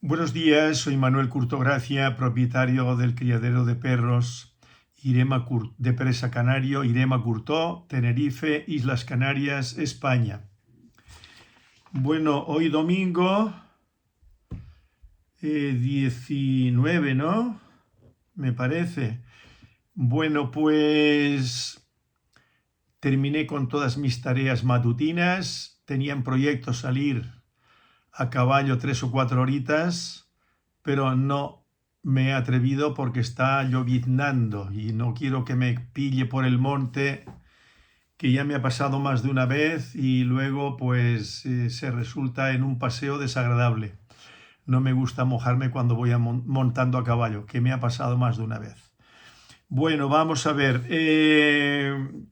Buenos días, soy Manuel Curtogracia, propietario del criadero de perros de Presa Canario, Irema Curtó, Tenerife, Islas Canarias, España. Bueno, hoy domingo 19, ¿no? Me parece. Bueno, pues terminé con todas mis tareas matutinas. Tenía en proyecto salir a caballo 3 o 4 horitas, pero no me he atrevido porque está lloviznando y no quiero que me pille por el monte, que ya me ha pasado más de una vez y luego pues se resulta en un paseo desagradable. No me gusta mojarme cuando voy montando a caballo, que me ha pasado más de una vez. Bueno, vamos a ver.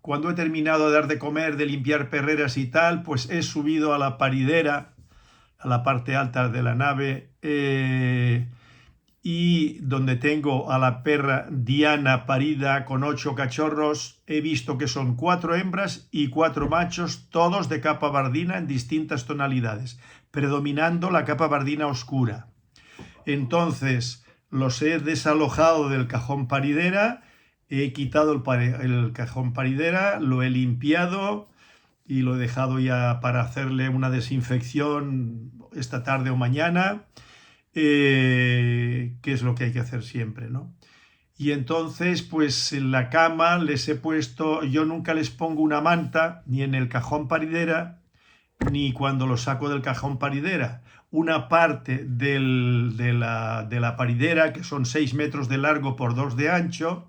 Cuando he terminado de dar de comer, de limpiar perreras y tal, pues he subido a la paridera, a la parte alta de la nave, y donde tengo a la perra Diana parida con 8 cachorros. He visto que son 4 hembras y 4 machos, todos de capa bardina en distintas tonalidades, predominando la capa bardina oscura. Entonces los he desalojado del cajón paridera, he quitado el cajón paridera, lo he limpiado y lo he dejado ya para hacerle una desinfección esta tarde o mañana, que es lo que hay que hacer siempre, ¿no? Y entonces, pues en la cama les he puesto, yo nunca les pongo una manta, ni en el cajón paridera, ni cuando los saco del cajón paridera. Una parte de la paridera, que son 6 metros de largo por 2 de ancho,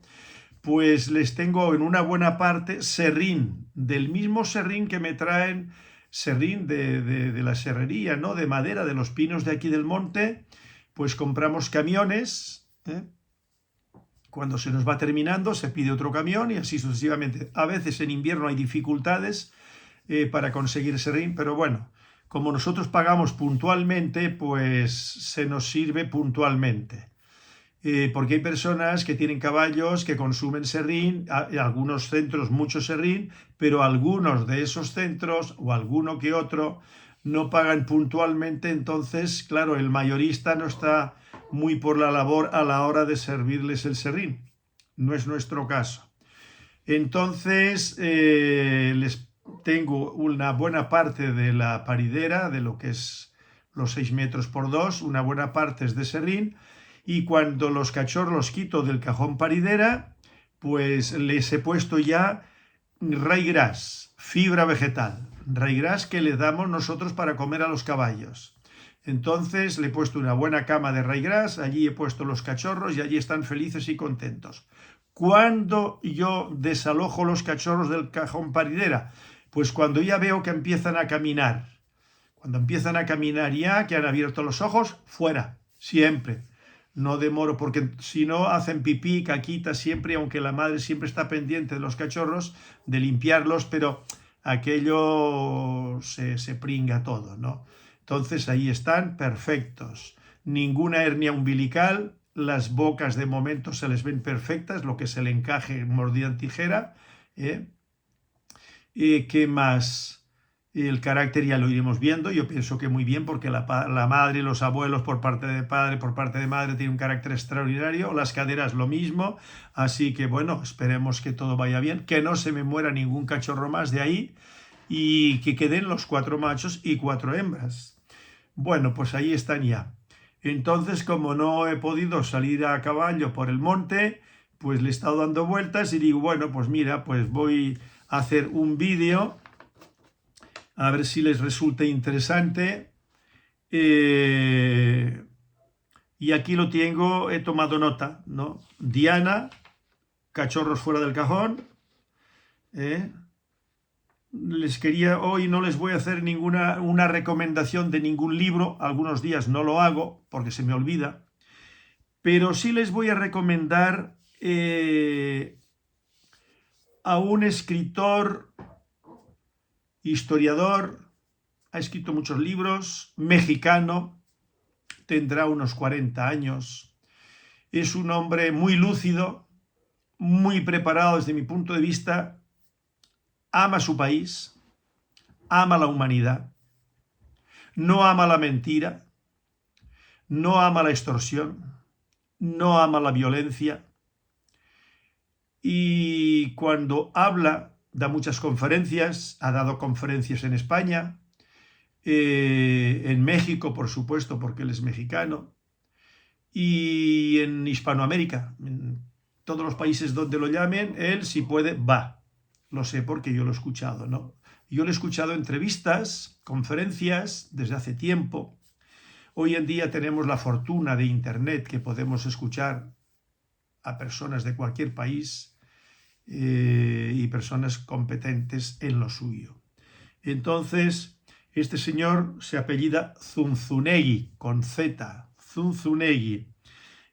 pues les tengo en una buena parte serrín, del mismo serrín que me traen, serrín de la serrería, ¿no? De madera, de los pinos de aquí del monte. Pues compramos camiones, ¿eh? Cuando se nos va terminando se pide otro camión y así sucesivamente. A veces en invierno hay dificultades para conseguir serrín, pero bueno, como nosotros pagamos puntualmente, pues se nos sirve puntualmente. Porque hay personas que tienen caballos que consumen serrín, algunos centros mucho serrín, pero algunos de esos centros o alguno que otro no pagan puntualmente. Entonces, claro, el mayorista no está muy por la labor a la hora de servirles el serrín. No es nuestro caso. Entonces, les tengo una buena parte de la paridera, de lo que es los 6 metros por 2, una buena parte es de serrín, y cuando los cachorros los quito del cajón paridera, pues les he puesto ya raigras, fibra vegetal, raigras que le damos nosotros para comer a los caballos. Entonces le he puesto una buena cama de raigras, allí he puesto los cachorros y allí están felices y contentos. ¿Cuándo yo desalojo los cachorros del cajón paridera? Pues cuando ya veo que empiezan a caminar. Cuando empiezan a caminar ya, que han abierto los ojos, fuera, siempre. No demoro, porque si no hacen pipí, caquita siempre, aunque la madre siempre está pendiente de los cachorros, de limpiarlos, pero aquello se pringa todo, ¿no? Entonces ahí están perfectos. Ninguna hernia umbilical, las bocas de momento se les ven perfectas, lo que se le encaje mordida en tijera. ¿eh? ¿Qué más? El carácter ya lo iremos viendo. Yo pienso que muy bien, porque la madre y los abuelos por parte de padre, por parte de madre, tienen un carácter extraordinario. Las caderas lo mismo. Así que bueno, esperemos que todo vaya bien, que no se me muera ningún cachorro más de ahí y que queden los 4 machos y 4 hembras. Bueno, pues ahí están ya. Entonces, como no he podido salir a caballo por el monte, pues le he estado dando vueltas y digo, bueno, pues mira, pues voy a hacer un vídeo a ver si les resulta interesante. Y aquí lo tengo, he tomado nota, ¿no? Diana, cachorros fuera del cajón. Hoy no les voy a hacer una recomendación de ningún libro. Algunos días no lo hago porque se me olvida. Pero sí les voy a recomendar a un escritor, historiador, ha escrito muchos libros, mexicano, tendrá unos 40 años, es un hombre muy lúcido, muy preparado desde mi punto de vista, ama su país, ama la humanidad, no ama la mentira, no ama la extorsión, no ama la violencia y cuando habla, da muchas conferencias, ha dado conferencias en España, en México, por supuesto, porque él es mexicano, y en Hispanoamérica, en todos los países donde lo llamen, él si puede va. Lo sé porque yo lo he escuchado, ¿no? Yo lo he escuchado en entrevistas, conferencias desde hace tiempo. Hoy en día tenemos la fortuna de Internet que podemos escuchar a personas de cualquier país y personas competentes en lo suyo. Entonces, este señor se apellida Zunzunegui, con Z, Zunzunegui.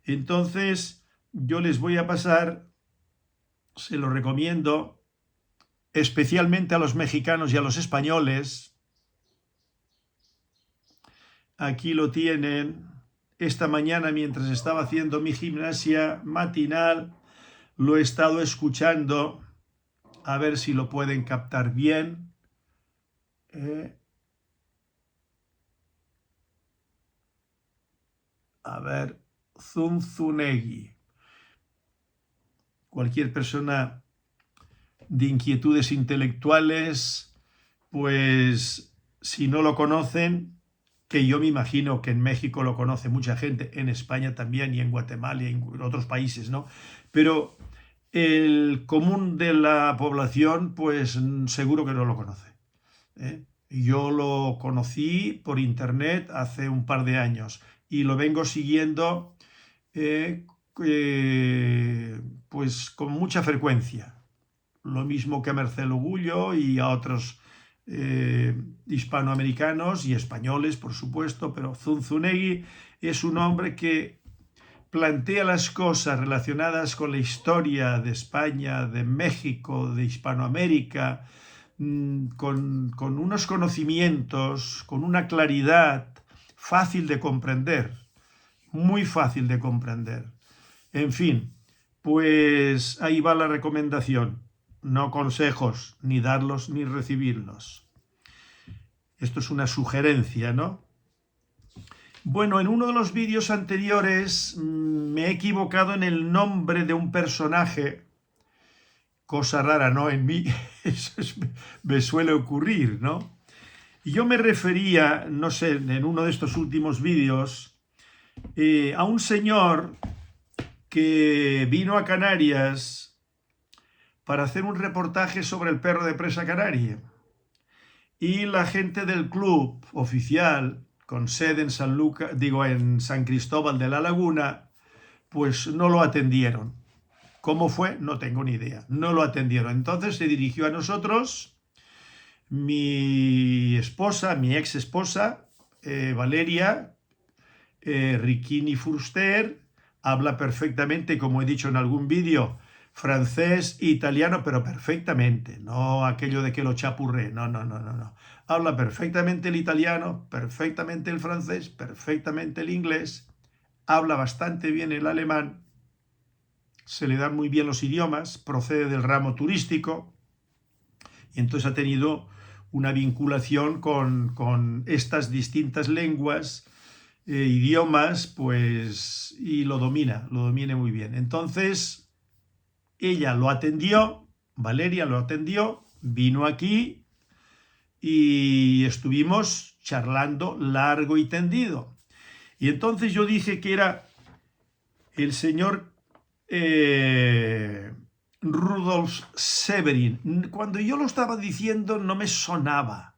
Entonces, yo les voy a pasar, se lo recomiendo, especialmente a los mexicanos y a los españoles. Aquí lo tienen. Esta mañana, mientras estaba haciendo mi gimnasia matinal, lo he estado escuchando. A ver si lo pueden captar bien. A ver, Zunzunegui. Cualquier persona de inquietudes intelectuales, pues si no lo conocen, que yo me imagino que en México lo conoce mucha gente, en España también y en Guatemala y en otros países, ¿no? Pero el común de la población, pues seguro que no lo conoce, ¿eh? Yo lo conocí por internet hace un par de años y lo vengo siguiendo eh, pues con mucha frecuencia. Lo mismo que a Marcelo Gullo y a otros hispanoamericanos y españoles, por supuesto, pero Zunzunegui es un hombre que plantea las cosas relacionadas con la historia de España, de México, de Hispanoamérica, con unos conocimientos, con una claridad fácil de comprender, muy fácil de comprender. En fin, pues ahí va la recomendación. No consejos, ni darlos ni recibirlos. Esto es una sugerencia, ¿no? Bueno, en uno de los vídeos anteriores me he equivocado en el nombre de un personaje. Cosa rara, ¿no? En mí eso me suele ocurrir, ¿no? Y yo me refería, no sé, en uno de estos últimos vídeos, a un señor que vino a Canarias para hacer un reportaje sobre el perro de presa canaria. Y la gente del club oficial, con sede en en San Cristóbal de la Laguna, pues no lo atendieron. ¿Cómo fue? No tengo ni idea. No lo atendieron. Entonces se dirigió a nosotros, mi esposa, mi ex esposa, Valeria, Ricchini Furster, habla perfectamente, como he dicho en algún vídeo, francés e italiano, pero perfectamente, no aquello de que lo chapurré, no, no, no, no, no. Habla perfectamente el italiano, perfectamente el francés, perfectamente el inglés, habla bastante bien el alemán, se le dan muy bien los idiomas, procede del ramo turístico y entonces ha tenido una vinculación con estas distintas lenguas, idiomas, pues, y lo domina muy bien. Entonces, ella lo atendió, Valeria lo atendió, vino aquí y estuvimos charlando largo y tendido. Y entonces yo dije que era el señor Rudolf Severin. Cuando yo lo estaba diciendo no me sonaba,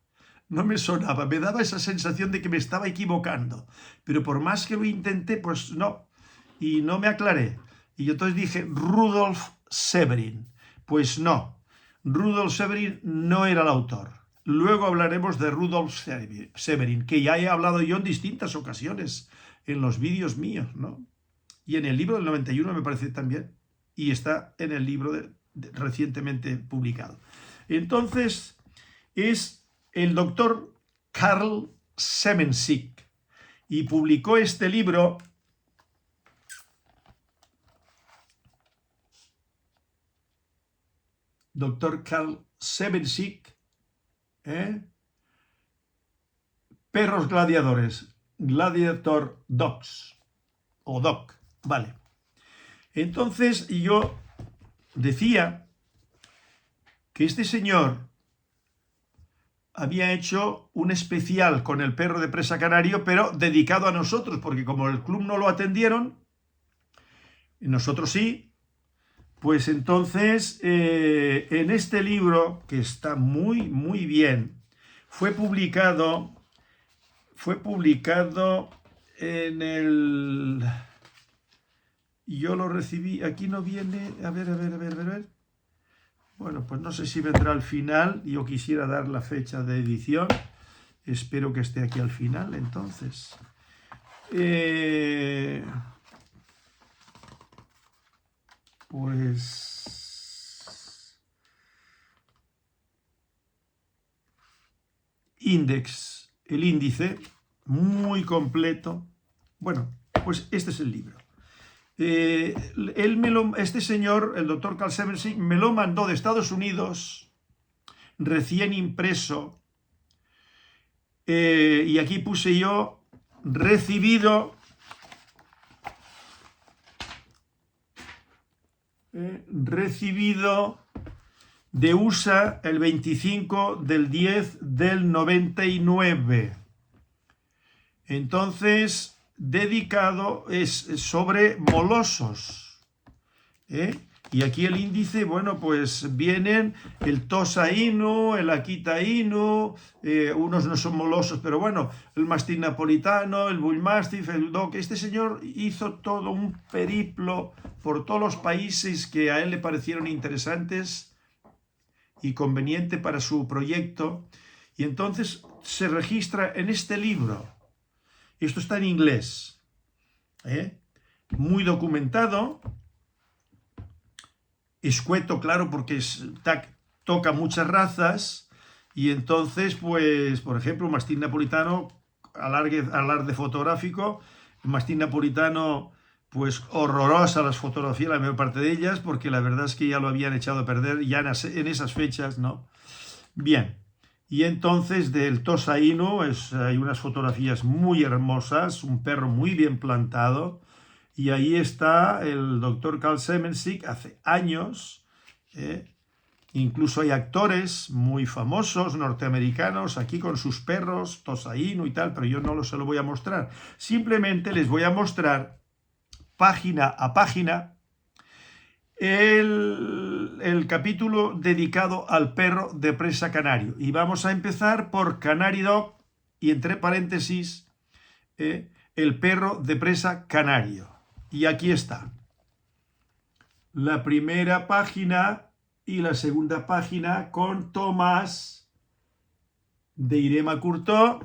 me daba esa sensación de que me estaba equivocando, pero por más que lo intenté, pues no, y no me aclaré. Y yo entonces dije Rudolf Severin. Pues no, Rudolf Severin no era el autor. Luego hablaremos de Rudolf Severin, que ya he hablado yo en distintas ocasiones en los vídeos míos, ¿no? Y en el libro del 91 me parece también, y está en el libro recientemente publicado. Entonces, es el doctor Karl Semensik, y publicó este libro doctor Karl Semensik, Perros gladiadores. Gladiator Dogs, o Doc, vale. Entonces yo decía que este señor había hecho un especial con el perro de presa canario, pero dedicado a nosotros, porque como el club no lo atendieron, nosotros sí, pues entonces en este libro, que está muy, muy bien, fue publicado en el... Yo lo recibí, aquí no viene, a ver. Bueno, pues no sé si vendrá al final, yo quisiera dar la fecha de edición, espero que esté aquí al final, entonces. Pues... Index, el índice, muy completo. Bueno, pues este es el libro. Este señor, el doctor Carl Seversig, me lo mandó de Estados Unidos, recién impreso, y aquí puse yo, recibido de USA el 25/10/99. Entonces, dedicado es sobre molosos. Y aquí el índice, bueno, pues vienen el Tosa Inu, el Akita Inu, unos no son molosos, pero bueno, el mastín napolitano, el Bull Mastiff, el Doc. Este señor hizo todo un periplo por todos los países que a él le parecieron interesantes y conveniente para su proyecto, y entonces se registra en este libro. Esto está en inglés, muy documentado, escueto, claro, porque toca muchas razas, y entonces, pues, por ejemplo, un mastín napolitano, alarde fotográfico, el mastín napolitano, pues horrorosa las fotografías, la mayor parte de ellas, porque la verdad es que ya lo habían echado a perder ya en esas fechas, ¿no? Bien, y entonces del Tosa Inu hay unas fotografías muy hermosas, un perro muy bien plantado, y ahí está el doctor Carl Seversig hace años. Incluso hay actores muy famosos norteamericanos aquí con sus perros, Tosa Inu y tal, pero yo no se lo voy a mostrar. Simplemente les voy a mostrar página a página el capítulo dedicado al perro de presa canario. Y vamos a empezar por Canary Dog y entre paréntesis el perro de presa canario. Y aquí está la primera página y la segunda página con Tomás de Irema Courtauld.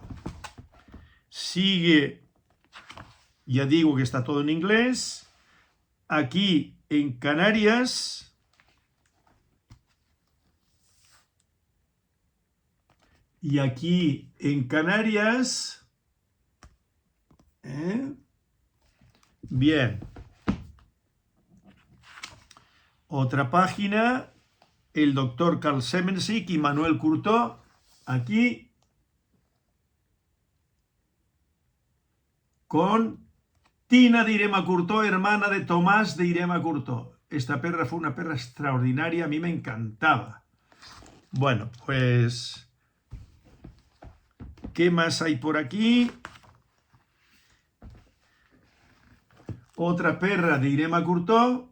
Sigue, ya digo que está todo en inglés. Aquí en Canarias, y aquí en Canarias, bien, otra página, el doctor Carl Seversig y Manuel Courtauld, aquí, con Tina de Irema Courtauld, hermana de Tomás de Irema Courtauld. Esta perra fue una perra extraordinaria, a mí me encantaba. Bueno, pues, ¿qué más hay por aquí? Otra perra de Irema Courtauld,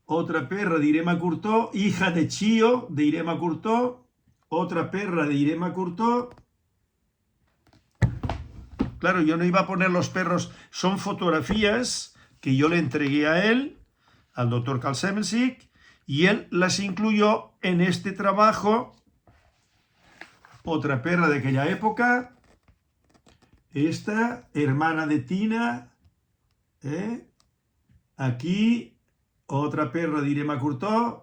otra perra de Irema Courtauld, hija de Chio de Irema Courtauld, otra perra de Irema Courtauld. Claro, yo no iba a poner los perros, son fotografías que yo le entregué a él, al doctor Carl Seversig, y él las incluyó en este trabajo. Otra perra de aquella época, esta, hermana de Tina, aquí, otra perra de Irema Courtauld.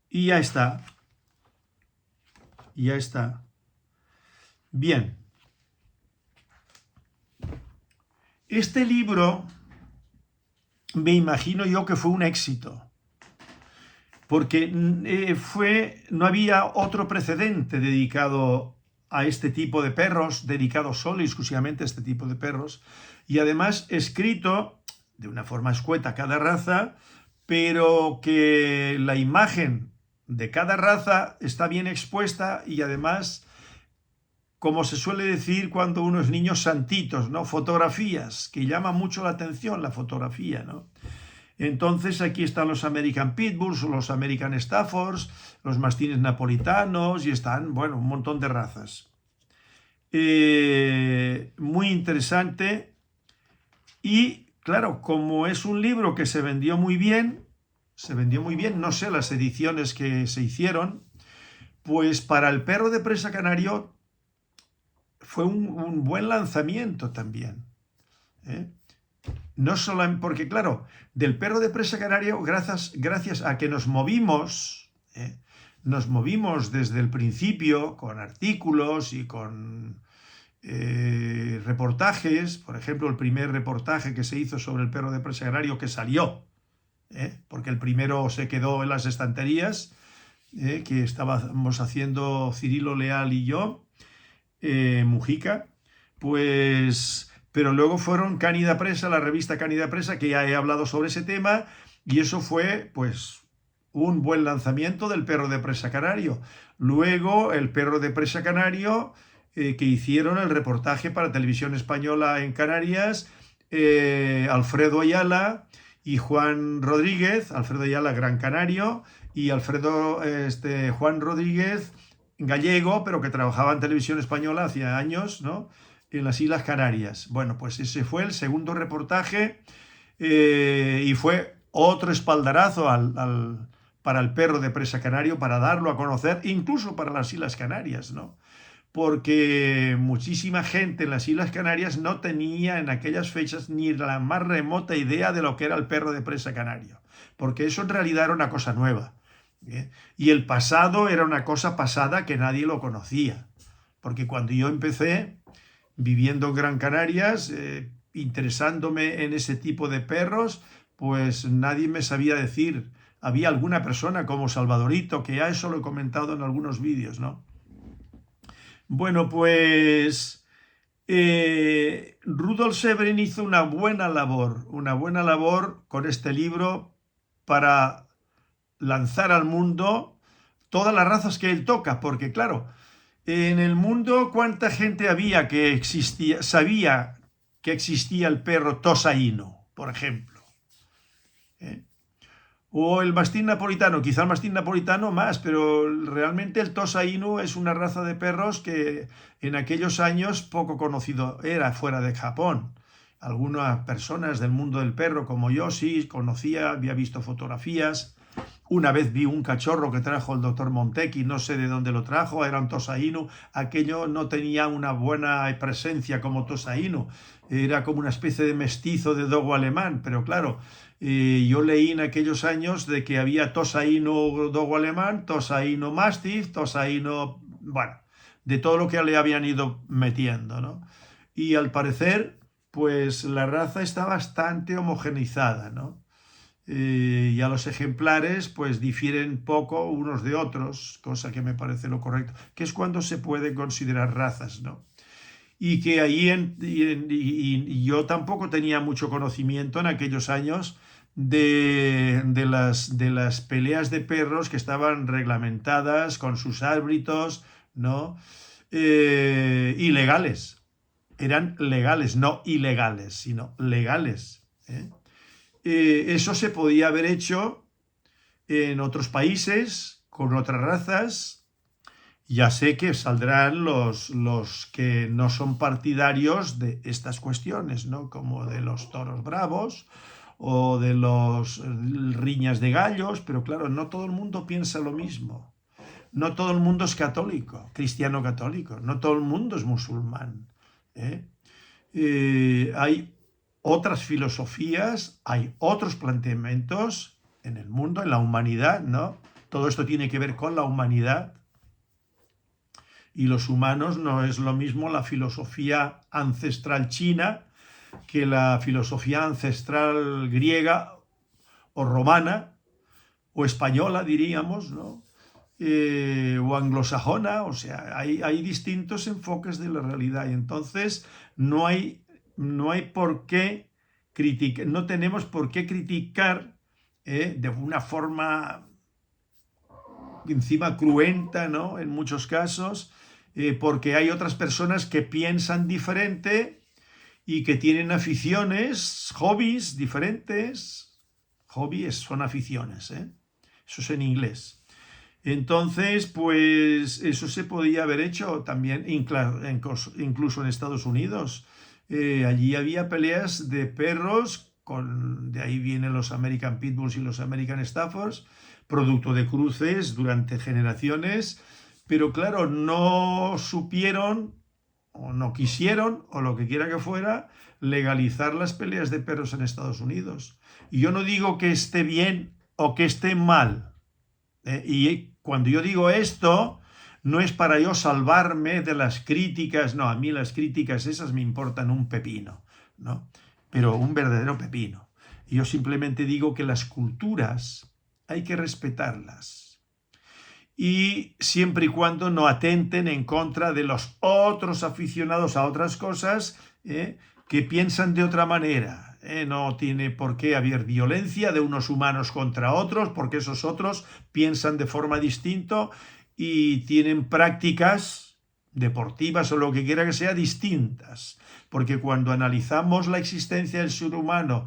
Y ya está. Ya está. Bien. Este libro me imagino yo que fue un éxito, porque no había otro precedente dedicado a este tipo de perros, dedicado solo y exclusivamente a este tipo de perros, y además escrito de una forma escueta a cada raza, pero que la imagen de cada raza está bien expuesta y además, como se suele decir cuando uno es niño, santitos, ¿no? Fotografías, que llama mucho la atención la fotografía, ¿no? Entonces aquí están los American Pitbulls, los American Staffords, los mastines napolitanos y están, bueno, un montón de razas. Muy interesante y, claro, como es un libro que se vendió muy bien, no sé las ediciones que se hicieron, pues para el perro de presa canario fue un buen lanzamiento también, ¿eh? No solo porque, claro, del perro de presa canario, gracias a que nos movimos desde el principio con artículos y con reportajes. Por ejemplo, el primer reportaje que se hizo sobre el perro de presa canario que salió, porque el primero se quedó en las estanterías, que estábamos haciendo Cirilo Leal y yo, Mujica, pues... Pero luego fueron Cánida Presa, la revista Cánida Presa, que ya he hablado sobre ese tema, y eso fue, pues, un buen lanzamiento del perro de presa canario. Luego, el perro de presa canario, que hicieron el reportaje para Televisión Española en Canarias, Alfredo Ayala y Juan Rodríguez, Alfredo Ayala, Gran Canario, y Juan Rodríguez, gallego, pero que trabajaba en Televisión Española hacía años, ¿no?, en las Islas Canarias. Bueno, pues ese fue el segundo reportaje, y fue otro espaldarazo para el perro de presa canario, para darlo a conocer, incluso para las Islas Canarias, ¿no? Porque muchísima gente en las Islas Canarias no tenía en aquellas fechas ni la más remota idea de lo que era el perro de presa canario, porque eso en realidad era una cosa nueva, ¿eh? Y el pasado era una cosa pasada que nadie lo conocía, porque cuando yo empecé viviendo en Gran Canarias, interesándome en ese tipo de perros, pues nadie me sabía decir. Había alguna persona como Salvadorito, que ya eso lo he comentado en algunos vídeos, ¿no? Bueno, pues Rudolf Severin hizo una buena labor con este libro para lanzar al mundo todas las razas que él toca, porque claro, en el mundo, ¿cuánta gente había que sabía que existía el perro tosaíno, por ejemplo? O el mastín napolitano, quizá el mastín napolitano más, pero realmente el Tosa Inu es una raza de perros que en aquellos años poco conocido era fuera de Japón. Algunas personas del mundo del perro, como yo, sí conocía, había visto fotografías. Una vez vi un cachorro que trajo el doctor Montecchi, no sé de dónde lo trajo, era un Tosa Inu. Aquello no tenía una buena presencia como Tosa Inu, era como una especie de mestizo de dogo alemán, pero claro, yo leí en aquellos años de que había Tosa Inu dogo alemán, Tosa Inu mastiff, Tosa Inu, bueno, de todo lo que le habían ido metiendo, ¿no? Y al parecer, pues la raza está bastante homogeneizada, ¿no? Ya los ejemplares pues difieren poco unos de otros, cosa que me parece lo correcto, que es cuando se pueden considerar razas, ¿no? Y que ahí y yo tampoco tenía mucho conocimiento en aquellos años de las peleas de perros que estaban reglamentadas con sus árbitros, ¿no? Y legales. Eran legales, no ilegales, sino legales, ¿eh? Eso se podía haber hecho en otros países, con otras razas. Ya sé que saldrán los que no son partidarios de estas cuestiones, ¿no? Como de los toros bravos o de los riñas de gallos, pero claro, no todo el mundo piensa lo mismo. No todo el mundo es católico, cristiano católico, no todo el mundo es musulmán, ¿eh? Hay otras filosofías, hay otros planteamientos en el mundo, en la humanidad, ¿no? Todo esto tiene que ver con la humanidad. Y los humanos no es lo mismo la filosofía ancestral china que la filosofía ancestral griega o romana, o española, diríamos, ¿no? O anglosajona, o sea, hay distintos enfoques de la realidad y entonces no hay, no hay por qué criticar, no tenemos por qué criticar de una forma encima cruenta, ¿no? En muchos casos, porque hay otras personas que piensan diferente y que tienen aficiones, hobbies diferentes. Hobbies son aficiones, ¿eh? Eso es en inglés. Entonces, pues eso se podía haber hecho también, incluso en Estados Unidos. Allí había peleas de perros, de ahí vienen los American Pitbulls y los American Staffords, producto de cruces durante generaciones, pero claro, no supieron o no quisieron, o lo que quiera que fuera, legalizar las peleas de perros en Estados Unidos. Y yo no digo que esté bien o que esté mal. Y cuando yo digo esto, no es para yo salvarme de las críticas, no, a mí las críticas esas me importan un pepino, ¿no? Pero un verdadero pepino. Yo simplemente digo que las culturas hay que respetarlas. Y siempre y cuando no atenten en contra de los otros aficionados a otras cosas que piensan de otra manera. No tiene por qué haber violencia de unos humanos contra otros, porque esos otros piensan de forma distinta y tienen prácticas deportivas o lo que quiera que sea distintas. Porque cuando analizamos la existencia del ser humano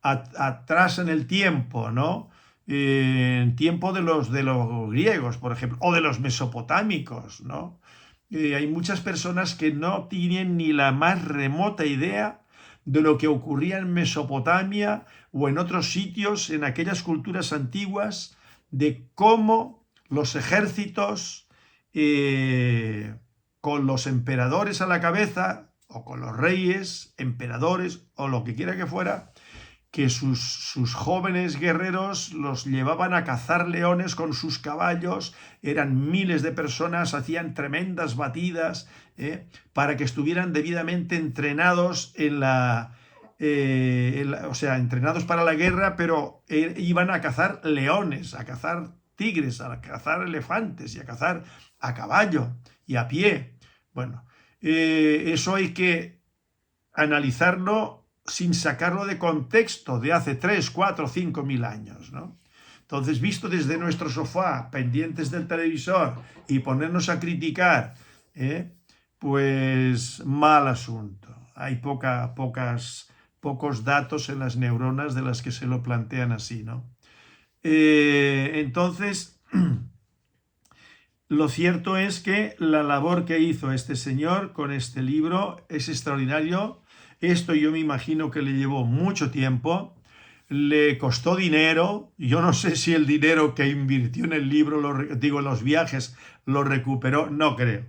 atrás en el tiempo, ¿no? En tiempo de los griegos, por ejemplo, o de los mesopotámicos, ¿no? Hay muchas personas que no tienen ni la más remota idea de lo que ocurría en Mesopotamia o en otros sitios, en aquellas culturas antiguas, de cómo los ejércitos, con los emperadores a la cabeza, o con los reyes, emperadores, o lo que quiera que fuera, que sus jóvenes guerreros los llevaban a cazar leones con sus caballos, eran miles de personas, hacían tremendas batidas para que estuvieran debidamente entrenados o sea, entrenados para la guerra, pero iban a cazar leones, a cazar tigres, a cazar elefantes y a cazar a caballo y a pie. Bueno, eso hay que analizarlo sin sacarlo de contexto de hace 3, 4, 5 mil años, ¿no? Entonces, visto desde nuestro sofá, pendientes del televisor y ponernos a criticar, pues mal asunto. Hay pocos datos en las neuronas de las que se lo plantean así, ¿no? Entonces, lo cierto es que la labor que hizo este señor con este libro es extraordinario. Esto yo me imagino que le llevó mucho tiempo, le costó dinero. Yo no sé si el dinero que invirtió en el libro, en los viajes, lo recuperó. No creo,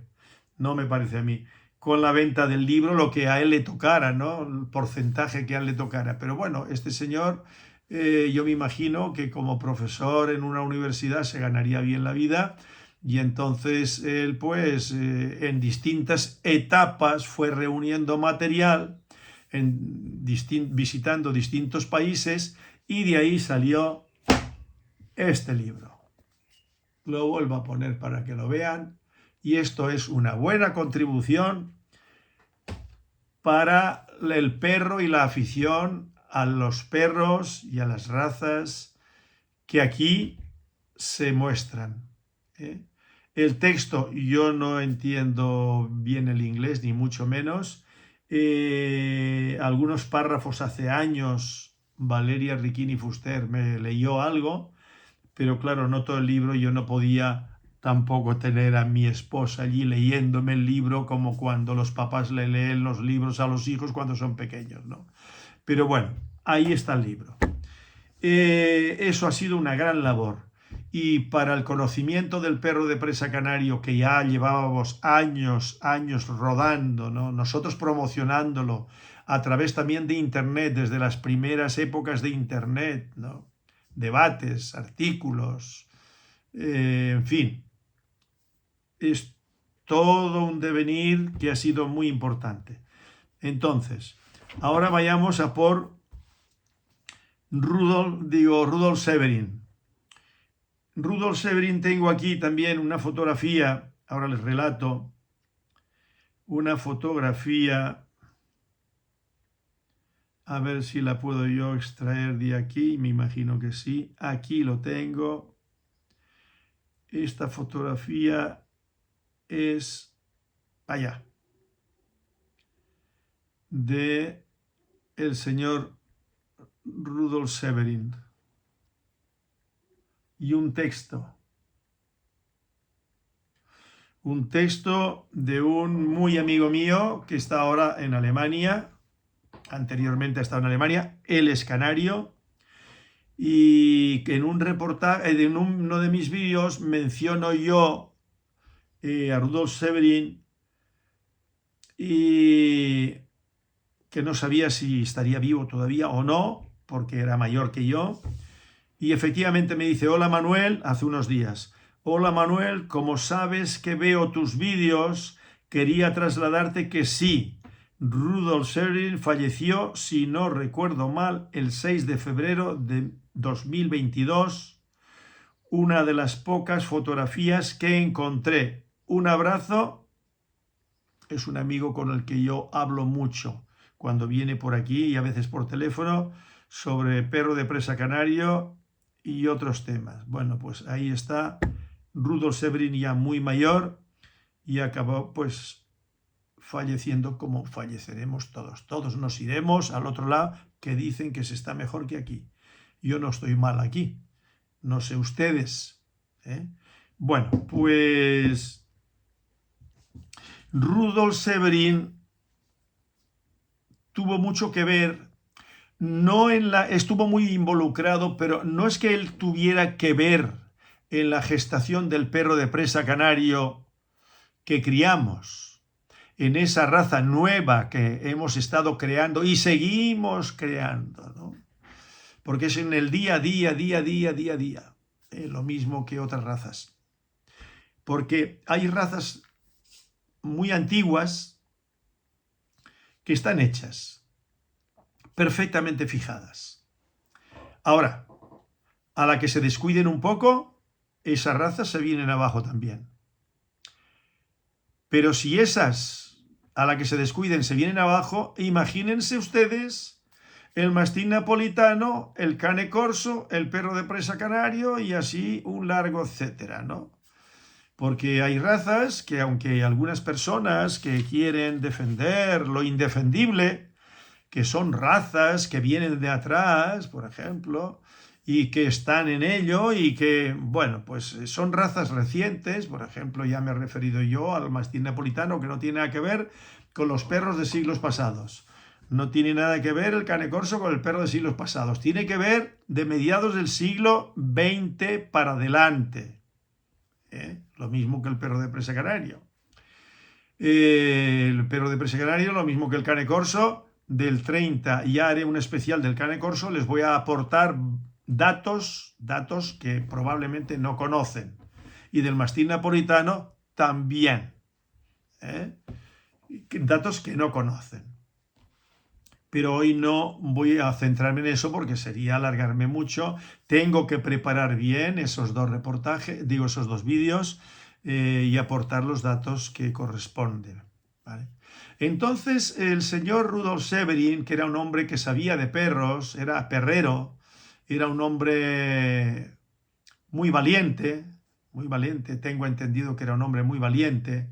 no me parece a mí. Con la venta del libro, lo que a él le tocara, ¿no? El porcentaje que a él le tocara. Pero bueno, este señor, yo me imagino que como profesor en una universidad se ganaría bien la vida. Y entonces él, pues, en distintas etapas fue reuniendo material, visitando distintos países, y de ahí salió este libro. Lo vuelvo a poner para que lo vean. Y esto es una buena contribución para el perro y la afición a los perros y a las razas que aquí se muestran. El texto, yo no entiendo bien el inglés, ni mucho menos. Algunos párrafos hace años, Valeria Ricchini Fuster me leyó algo, pero claro, no todo el libro. Yo no podía tampoco tener a mi esposa allí leyéndome el libro como cuando los papás le leen los libros a los hijos cuando son pequeños, ¿no? Pero bueno, ahí está el libro. Eso ha sido una gran labor. Y para el conocimiento del perro de presa canario, que ya llevábamos años rodando, ¿no? Nosotros promocionándolo a través también de Internet, desde las primeras épocas de Internet, ¿no? Debates, artículos, en fin, es todo un devenir que ha sido muy importante. Entonces, ahora vayamos a por Rudolf Severin. Rudolf Severin, tengo aquí también una fotografía, ahora les relato, una fotografía, a ver si la puedo yo extraer de aquí, me imagino que sí, aquí lo tengo. Esta fotografía es allá, de el señor Rudolf Severin. Y un texto de un muy amigo mío que está ahora en Alemania, anteriormente ha estado en Alemania, él es canario, y que en un reportaje, en uno de mis vídeos menciono yo a Rudolf Severin, y que no sabía si estaría vivo todavía o no, porque era mayor que yo, y efectivamente me dice: hola Manuel, hace unos días. Hola Manuel, como sabes que veo tus vídeos, quería trasladarte que sí, Rudolf Severin falleció, si no recuerdo mal, el 6 de febrero de 2022. Una de las pocas fotografías que encontré. Un abrazo. Es un amigo con el que yo hablo mucho cuando viene por aquí y a veces por teléfono sobre perro de presa canario y otros temas. Bueno, pues ahí está Rudolf Severin, ya muy mayor, y acabó pues falleciendo como falleceremos todos. Todos nos iremos al otro lado, que dicen que se está mejor que aquí. Yo no estoy mal aquí. No sé ustedes, ¿eh? Bueno, pues Rudolf Severin tuvo mucho que ver, estuvo muy involucrado, pero no es que él tuviera que ver en la gestación del perro de presa canario que criamos, en esa raza nueva que hemos estado creando y seguimos creando, ¿no? Porque es en el día a día, lo mismo que otras razas. Porque hay razas muy antiguas que están hechas, perfectamente fijadas. Ahora, a la que se descuiden un poco, esas razas se vienen abajo también. Pero si esas, a la que se descuiden, se vienen abajo, imagínense ustedes el mastín napolitano, el cane corso, el perro de presa canario y así un largo etcétera, ¿no? Porque hay razas que, aunque algunas personas que quieren defender lo indefendible, que son razas que vienen de atrás, por ejemplo, y que están en ello y que, bueno, pues son razas recientes. Por ejemplo, ya me he referido yo al mastín napolitano, que no tiene nada que ver con los perros de siglos pasados. No tiene nada que ver el cane corso con el perro de siglos pasados. Tiene que ver de mediados del siglo XX para adelante. Lo mismo que el perro de presa canario. El perro de presa canario, lo mismo que el cane corso, del 30. Ya haré un especial del cane corso. Les voy a aportar datos que probablemente no conocen. Y del mastín napolitano también. Datos que no conocen. Pero hoy no voy a centrarme en eso porque sería alargarme mucho. Tengo que preparar bien esos dos reportajes, esos dos vídeos, y aportar los datos que corresponden, ¿vale? Entonces, el señor Rudolf Severin, que era un hombre que sabía de perros, era perrero, era un hombre muy valiente, tengo entendido que era un hombre muy valiente.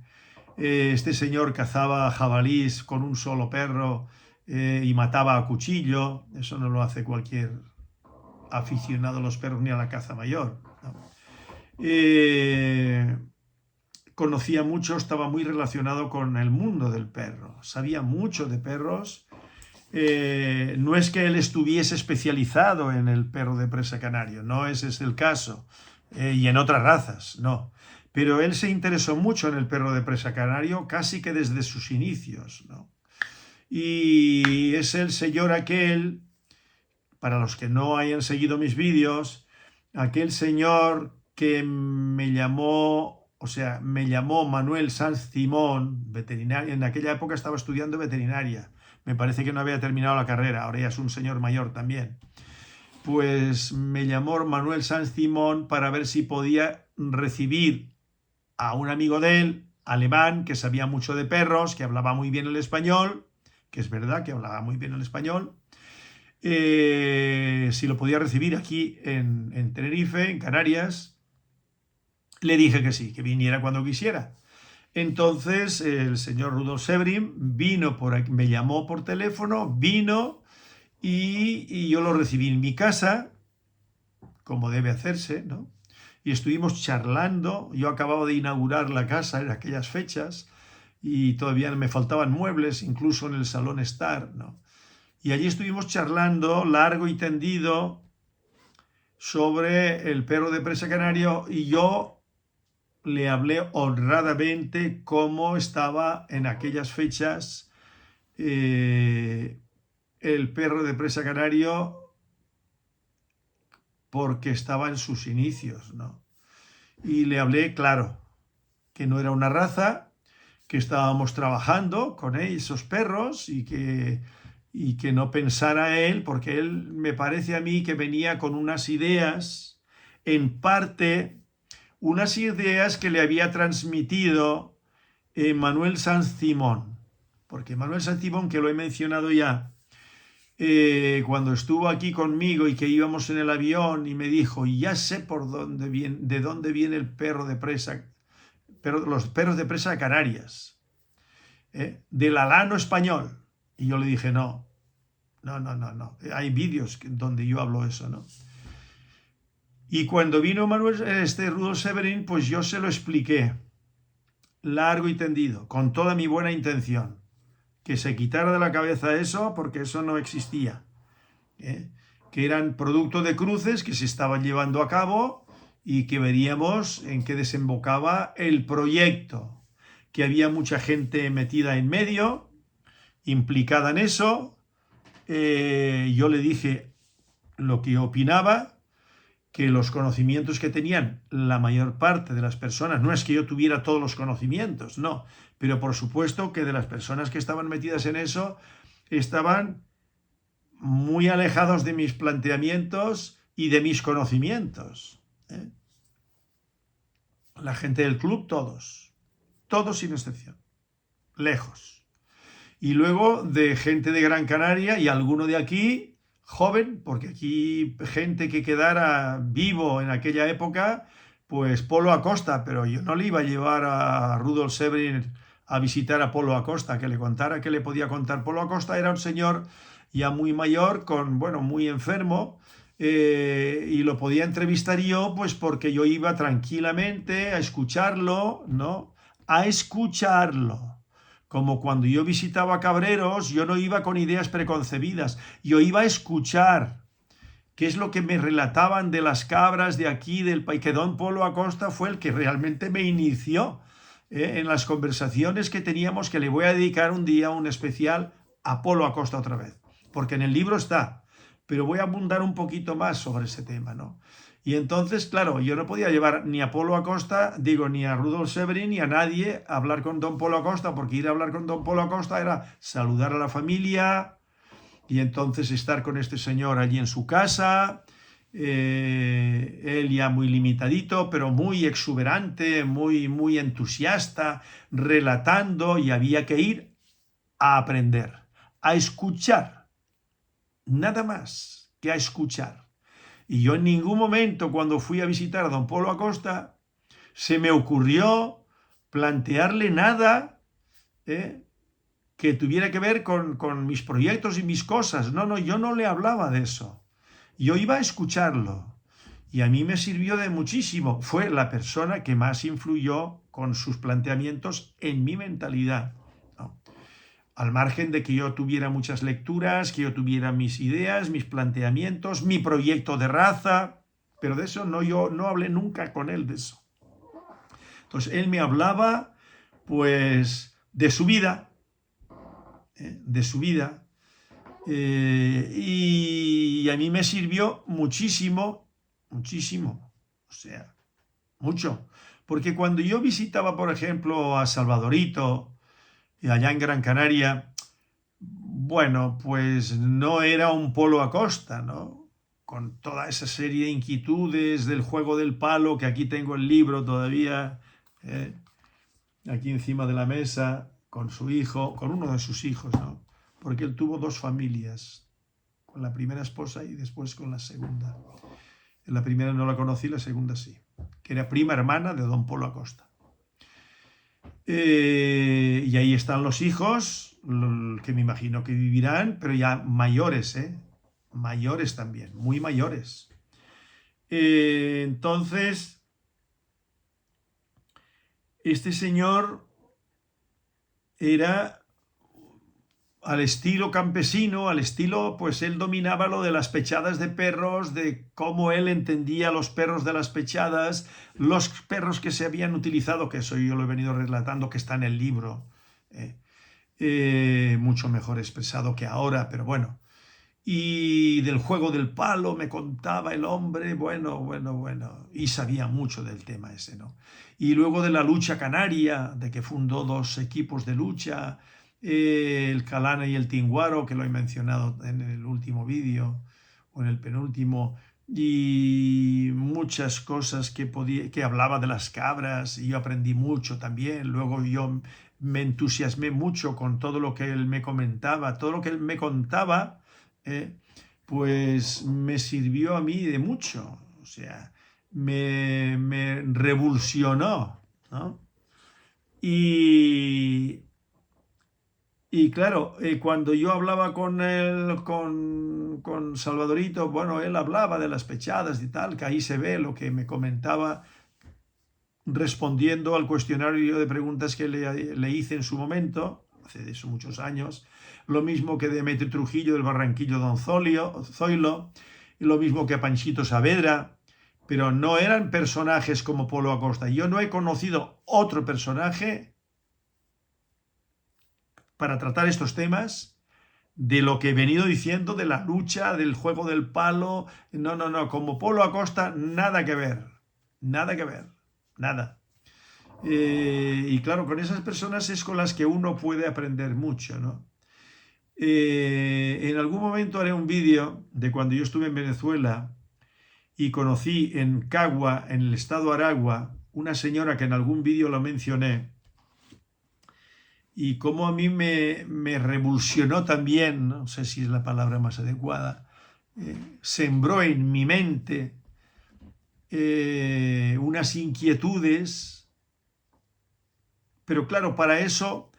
Este señor cazaba jabalís con un solo perro, y mataba a cuchillo. Eso no lo hace cualquier aficionado a los perros ni a la caza mayor, ¿no? Conocía mucho, estaba muy relacionado con el mundo del perro, sabía mucho de perros. No es que él estuviese especializado en el perro de presa canario, no ese es el caso, y en otras razas, no. Pero él se interesó mucho en el perro de presa canario casi que desde sus inicios, ¿no? Y es el señor aquel, para los que no hayan seguido mis vídeos, aquel señor que me llamó Manuel Sanz Simón, veterinario. En aquella época estaba estudiando veterinaria. Me parece que no había terminado la carrera, ahora ya es un señor mayor también. pues me llamó Manuel Sanz Simón para ver si podía recibir a un amigo de él, alemán, que sabía mucho de perros, que hablaba muy bien el español, que es verdad que hablaba muy bien el español, si lo podía recibir aquí en Tenerife, en Canarias. Le dije que sí, que viniera cuando quisiera. Entonces el señor Rudolf Severin vino por aquí, me llamó por teléfono, vino y yo lo recibí en mi casa, como debe hacerse, ¿no? Y estuvimos charlando. Yo acababa de inaugurar la casa en aquellas fechas y todavía me faltaban muebles, incluso en el salón estar, ¿no? Y allí estuvimos charlando largo y tendido sobre el perro de presa canario y yo le hablé honradamente cómo estaba en aquellas fechas el perro de presa canario, porque estaba en sus inicios, ¿no? Y le hablé, claro, que no era una raza, que estábamos trabajando con esos perros y que no pensara él, porque él me parece a mí que venía con unas ideas, en parte, unas ideas que le había transmitido Manuel Sanz Simón, porque Manuel Sanz Simón, que lo he mencionado ya, cuando estuvo aquí conmigo y que íbamos en el avión y me dijo, ya sé por dónde viene, de dónde viene el perro de presa, los perros de presa de Canarias, del alano español. Y yo le dije, no, no, no, no, no. Hay vídeos donde yo hablo eso, ¿no? Y cuando vino Rudolf Severin, pues yo se lo expliqué, largo y tendido, con toda mi buena intención, que se quitara de la cabeza eso, porque eso no existía, que eran producto de cruces que se estaban llevando a cabo y que veríamos en qué desembocaba el proyecto, que había mucha gente metida en medio, implicada en eso. Yo le dije lo que opinaba, que los conocimientos que tenían la mayor parte de las personas, no es que yo tuviera todos los conocimientos, no, pero por supuesto que de las personas que estaban metidas en eso estaban muy alejados de mis planteamientos y de mis conocimientos. La gente del club, todos sin excepción, lejos. Y luego de gente de Gran Canaria y alguno de aquí, joven, porque aquí gente que quedara vivo en aquella época, pues Polo Acosta, pero yo no le iba a llevar a Rudolf Severin a visitar a Polo Acosta, que le contara que le podía contar. Polo Acosta era un señor ya muy mayor, bueno, muy enfermo, y lo podía entrevistar yo, pues porque yo iba tranquilamente a escucharlo, ¿no? A escucharlo. Como cuando yo visitaba Cabreros, yo no iba con ideas preconcebidas, yo iba a escuchar qué es lo que me relataban de las cabras de aquí, del país, que don Polo Acosta fue el que realmente me inició en las conversaciones que teníamos, que le voy a dedicar un día un especial a Polo Acosta otra vez, porque en el libro está, pero voy a abundar un poquito más sobre ese tema, ¿no? Y entonces, claro, yo no podía llevar ni a Polo Acosta, ni a Rudolf Severin, ni a nadie a hablar con don Polo Acosta, porque ir a hablar con don Polo Acosta era saludar a la familia y entonces estar con este señor allí en su casa, él ya muy limitadito, pero muy exuberante, muy entusiasta, relatando, y había que ir a aprender, a escuchar, nada más que a escuchar. Y yo en ningún momento, cuando fui a visitar a don Polo Acosta, se me ocurrió plantearle nada que tuviera que ver con mis proyectos y mis cosas. No, no, yo no le hablaba de eso. Yo iba a escucharlo. Y a mí me sirvió de muchísimo. Fue la persona que más influyó con sus planteamientos en mi mentalidad, ¿no? Al margen de que yo tuviera muchas lecturas, que yo tuviera mis ideas, mis planteamientos, mi proyecto de raza, pero de eso no, yo no hablé nunca con él de eso. Entonces él me hablaba, pues, de su vida, y a mí me sirvió muchísimo, muchísimo, o sea, mucho, porque cuando yo visitaba, por ejemplo, a Salvadorito, allá en Gran Canaria, bueno, pues no era un Polo Acosta, ¿no? con toda esa serie de inquietudes del juego del palo, que aquí tengo el libro todavía, aquí encima de la mesa, con su hijo, con uno de sus hijos, ¿no? Porque él tuvo dos familias, con la primera esposa y después con la segunda. La primera no la conocí, la segunda sí, que era prima hermana de don Polo Acosta. Y ahí están los hijos, que me imagino que vivirán, pero ya mayores, mayores también, muy mayores. Entonces, este señor era al estilo campesino, al estilo, pues él dominaba lo de las pechadas de perros, de cómo él entendía los perros de las pechadas, los perros que se habían utilizado, que eso yo lo he venido relatando, que está en el libro, mucho mejor expresado que ahora, pero bueno. Y del juego del palo me contaba el hombre, bueno, y sabía mucho del tema ese, ¿no? Y luego de la lucha canaria, de que fundó dos equipos de lucha, el Calana y el Tinguaro, que lo he mencionado en el último vídeo, o en el penúltimo, y muchas cosas que hablaba de las cabras, y yo aprendí mucho también. Luego yo me entusiasmé mucho con todo lo que él me comentaba, todo lo que él me contaba, pues me sirvió a mí de mucho, o sea, me revulsionó, ¿no? Y claro, cuando yo hablaba con él, con Salvadorito, bueno, él hablaba de las pechadas y tal, que ahí se ve lo que me comentaba respondiendo al cuestionario de preguntas que le hice en su momento, hace de eso muchos años, lo mismo que Demetrio Trujillo del Barranquillo Don Zoilo, y lo mismo que a Panchito Saavedra, pero no eran personajes como Polo Acosta. Yo no he conocido otro personaje para tratar estos temas de lo que he venido diciendo, de la lucha, del juego del palo. No, como Polo Acosta, nada que ver, nada que ver, nada. Y claro, con esas personas es con las que uno puede aprender mucho, ¿no? En algún momento haré un vídeo de cuando yo estuve en Venezuela y conocí en Cagua, en el estado Aragua, una señora que en algún vídeo lo mencioné, y cómo a mí me revulsionó también, no sé si es la palabra más adecuada, sembró en mi mente unas inquietudes, pero claro, para eso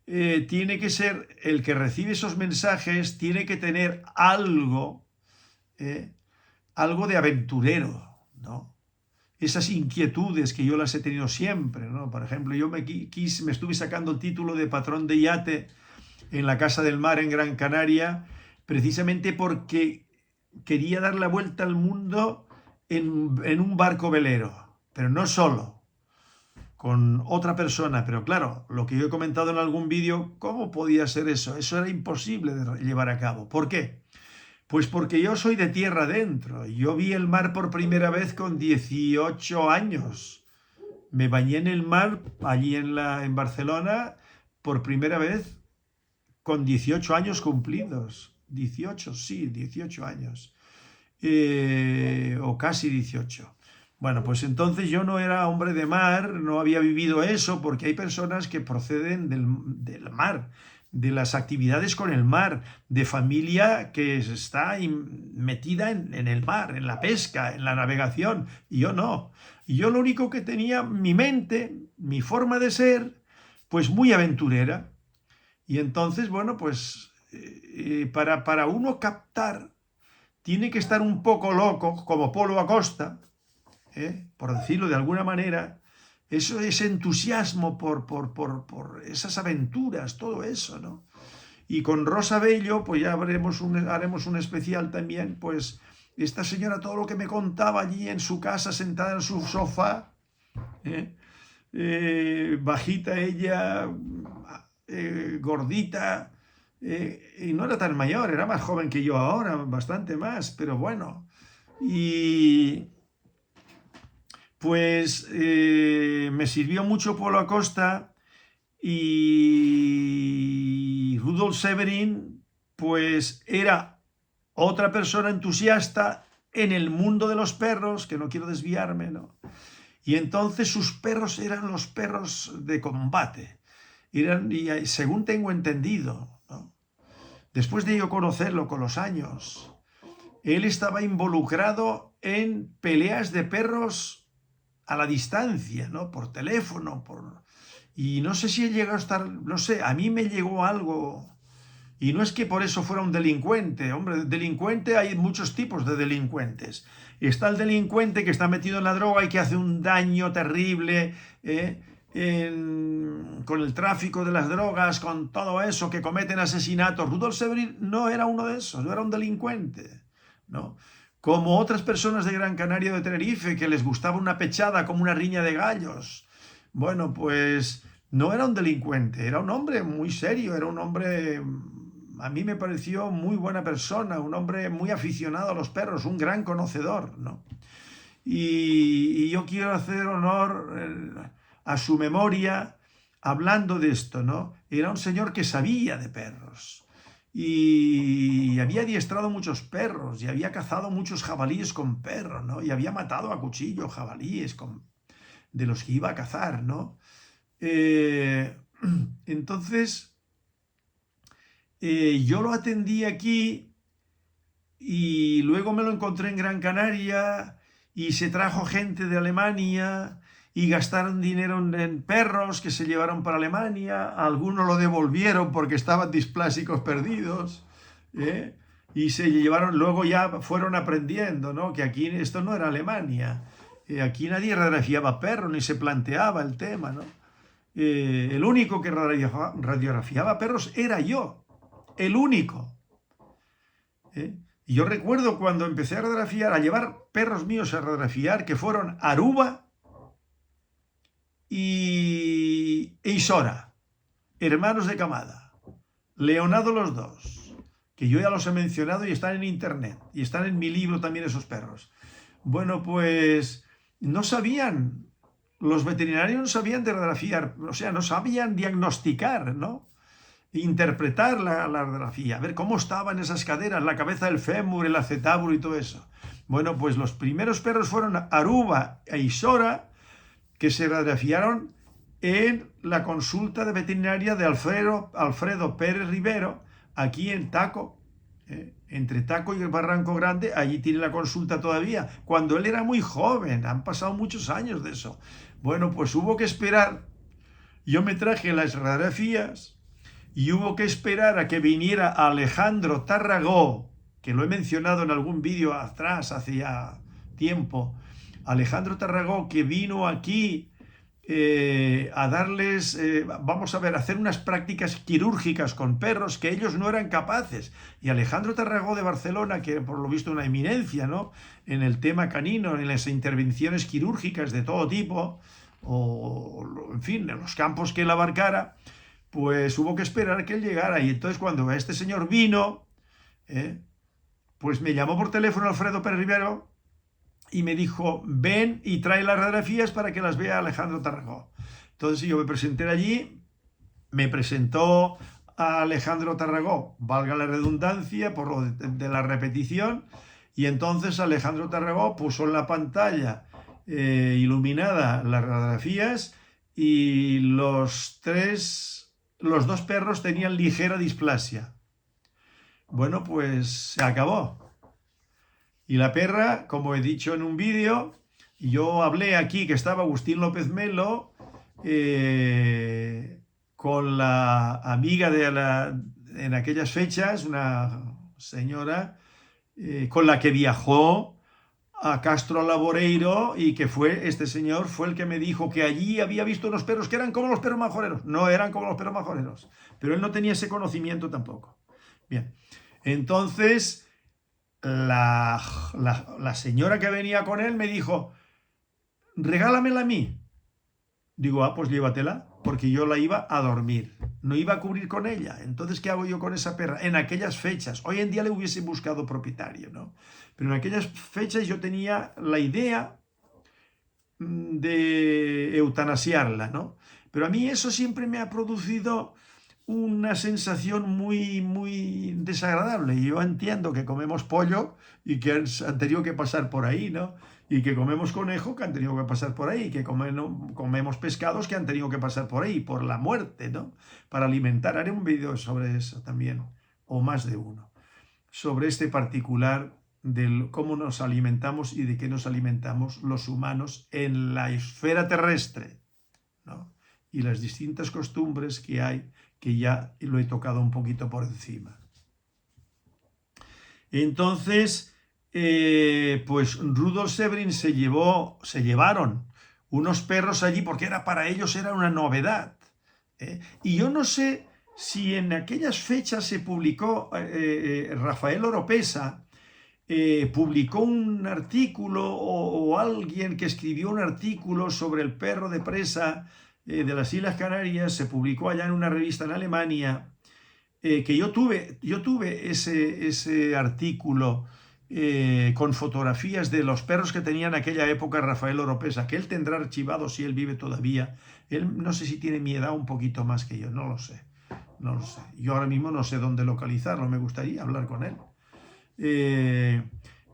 tiene que ser el que recibe esos mensajes, tiene que tener algo, algo de aventurero, ¿no? Esas inquietudes que yo las he tenido siempre, ¿no? Por ejemplo, yo me estuve sacando el título de patrón de yate en la Casa del Mar en Gran Canaria, precisamente porque quería dar la vuelta al mundo en un barco velero, pero no solo, con otra persona. Pero claro, lo que yo he comentado en algún vídeo, ¿cómo podía ser eso? Eso era imposible de llevar a cabo. ¿Por qué? Pues porque yo soy de tierra adentro. Yo vi el mar por primera vez con 18 años. Me bañé en el mar allí en Barcelona por primera vez con 18 años cumplidos. 18, sí, 18 años. O casi 18. Bueno, pues entonces yo no era hombre de mar, no había vivido eso, porque hay personas que proceden del mar, de las actividades con el mar, de familia que está metida en el mar, en la pesca, en la navegación, y yo no. Y yo lo único que tenía, mi mente, mi forma de ser, pues muy aventurera. Y entonces, bueno, pues para uno captar, tiene que estar un poco loco, como Polo Acosta, por decirlo de alguna manera, eso, ese entusiasmo por esas aventuras, todo eso, ¿no? Y con Rosa Bello, pues ya haremos un especial también, pues esta señora, todo lo que me contaba allí en su casa, sentada en su sofá, bajita ella, gordita, y no era tan mayor, era más joven que yo ahora, bastante más, pero bueno. Y pues me sirvió mucho Polo Acosta, y Rudolf Severin, pues era otra persona entusiasta en el mundo de los perros, que no quiero desviarme, ¿no? Y entonces sus perros eran los perros de combate. Y según tengo entendido, ¿no? Después de yo conocerlo con los años, él estaba involucrado en peleas de perros a la distancia, ¿no? Por teléfono, y no sé si él llegó a estar, no sé, a mí me llegó algo. Y no es que por eso fuera un delincuente, hombre, delincuente hay muchos tipos de delincuentes. Está el delincuente que está metido en la droga y que hace un daño terrible con el tráfico de las drogas, con todo eso, que cometen asesinatos. Rudolf Severin no era uno de esos, no era un delincuente, ¿no? Como otras personas de Gran Canaria o de Tenerife, que les gustaba una pechada como una riña de gallos. Bueno, pues no era un delincuente, era un hombre muy serio, era un hombre, a mí me pareció muy buena persona, un hombre muy aficionado a los perros, un gran conocedor, ¿no? Y yo quiero hacer honor a su memoria hablando de esto, ¿no? Era un señor que sabía de perros y había adiestrado muchos perros y había cazado muchos jabalíes con perros, ¿no? Y había matado a cuchillo jabalíes de los que iba a cazar, ¿no? Entonces, yo lo atendí aquí y luego me lo encontré en Gran Canaria y se trajo gente de Alemania y gastaron dinero en perros que se llevaron para Alemania, algunos lo devolvieron porque estaban displásicos perdidos, ¿eh? Y se llevaron, luego ya fueron aprendiendo, ¿no? Que aquí esto no era Alemania, aquí nadie radiografiaba perros ni se planteaba el tema, ¿no? El único que radiografiaba perros era yo, el único, ¿eh? Y yo recuerdo cuando empecé a radiografiar, a llevar perros míos a radiografiar, que fueron Aruba e Isora, hermanos de camada, Leonardo los dos, que yo ya los he mencionado y están en internet, y están en mi libro también esos perros. Bueno, pues no sabían, los veterinarios no sabían de radiografiar, o sea, no sabían diagnosticar, ¿no? Interpretar la radiografía, a ver cómo estaban esas caderas, la cabeza del fémur, el acetábulo y todo eso. Bueno, pues los primeros perros fueron Aruba e Isora, que se radiografiaron en la consulta de veterinaria de Alfredo Pérez Rivero, aquí en Taco, entre Taco y el Barranco Grande. Allí tiene la consulta todavía, cuando él era muy joven, han pasado muchos años de eso. Bueno, pues hubo que esperar, yo me traje las radiografías y hubo que esperar a que viniera Alejandro Tarragó, que lo he mencionado en algún vídeo atrás, hace ya tiempo. Alejandro Tarragó, que vino aquí a darles, vamos a ver, hacer unas prácticas quirúrgicas con perros que ellos no eran capaces. Y Alejandro Tarragó de Barcelona, que por lo visto una eminencia, ¿no?, en el tema canino, en las intervenciones quirúrgicas de todo tipo, o en fin, en los campos que él abarcara, pues hubo que esperar a que él llegara. Y entonces cuando este señor vino, pues me llamó por teléfono Alfredo Pérez Rivero y me dijo, ven y trae las radiografías para que las vea Alejandro Tarragó. Entonces yo me presenté allí, me presentó a Alejandro Tarragó, valga la redundancia por lo de la repetición, y entonces Alejandro Tarragó puso en la pantalla iluminada las radiografías y los dos perros tenían ligera displasia. Bueno, pues se acabó. Y la perra, como he dicho en un vídeo, yo hablé aquí que estaba Agustín López Melo con la amiga en aquellas fechas, una señora con la que viajó a Castro Laboreiro, y que este señor fue el que me dijo que allí había visto unos perros que eran como los perros majoreros. No eran como los perros majoreros, pero él no tenía ese conocimiento tampoco. Bien, entonces la señora que venía con él me dijo, regálamela a mí. Digo, pues llévatela, porque yo la iba a dormir, no iba a cubrir con ella. Entonces, ¿qué hago yo con esa perra? En aquellas fechas, hoy en día le hubiese buscado propietario, ¿no? Pero en aquellas fechas yo tenía la idea de eutanasiarla, ¿no? Pero a mí eso siempre me ha producido una sensación muy desagradable. Yo entiendo que comemos pollo y que han tenido que pasar por ahí, ¿no? Y que comemos conejo que han tenido que pasar por ahí, que comemos pescados que han tenido que pasar por ahí, por la muerte, ¿no? Para alimentar. Haré un vídeo sobre eso también, o más de uno, sobre este particular de cómo nos alimentamos y de qué nos alimentamos los humanos en la esfera terrestre, ¿no? Y las distintas costumbres que hay, que ya lo he tocado un poquito por encima. Entonces, pues Rudolf Severin se llevaron unos perros allí porque para ellos era una novedad. Y yo no sé si en aquellas fechas se publicó, Rafael Oropesa publicó un artículo o alguien que escribió un artículo sobre el perro de presa de las Islas Canarias, se publicó allá en una revista en Alemania, que yo tuve ese artículo con fotografías de los perros que tenía en aquella época Rafael Oropesa, que él tendrá archivado si él vive todavía. Él no sé si tiene mi edad un poquito más que yo, no lo sé. No lo sé. Yo ahora mismo no sé dónde localizarlo, me gustaría hablar con él.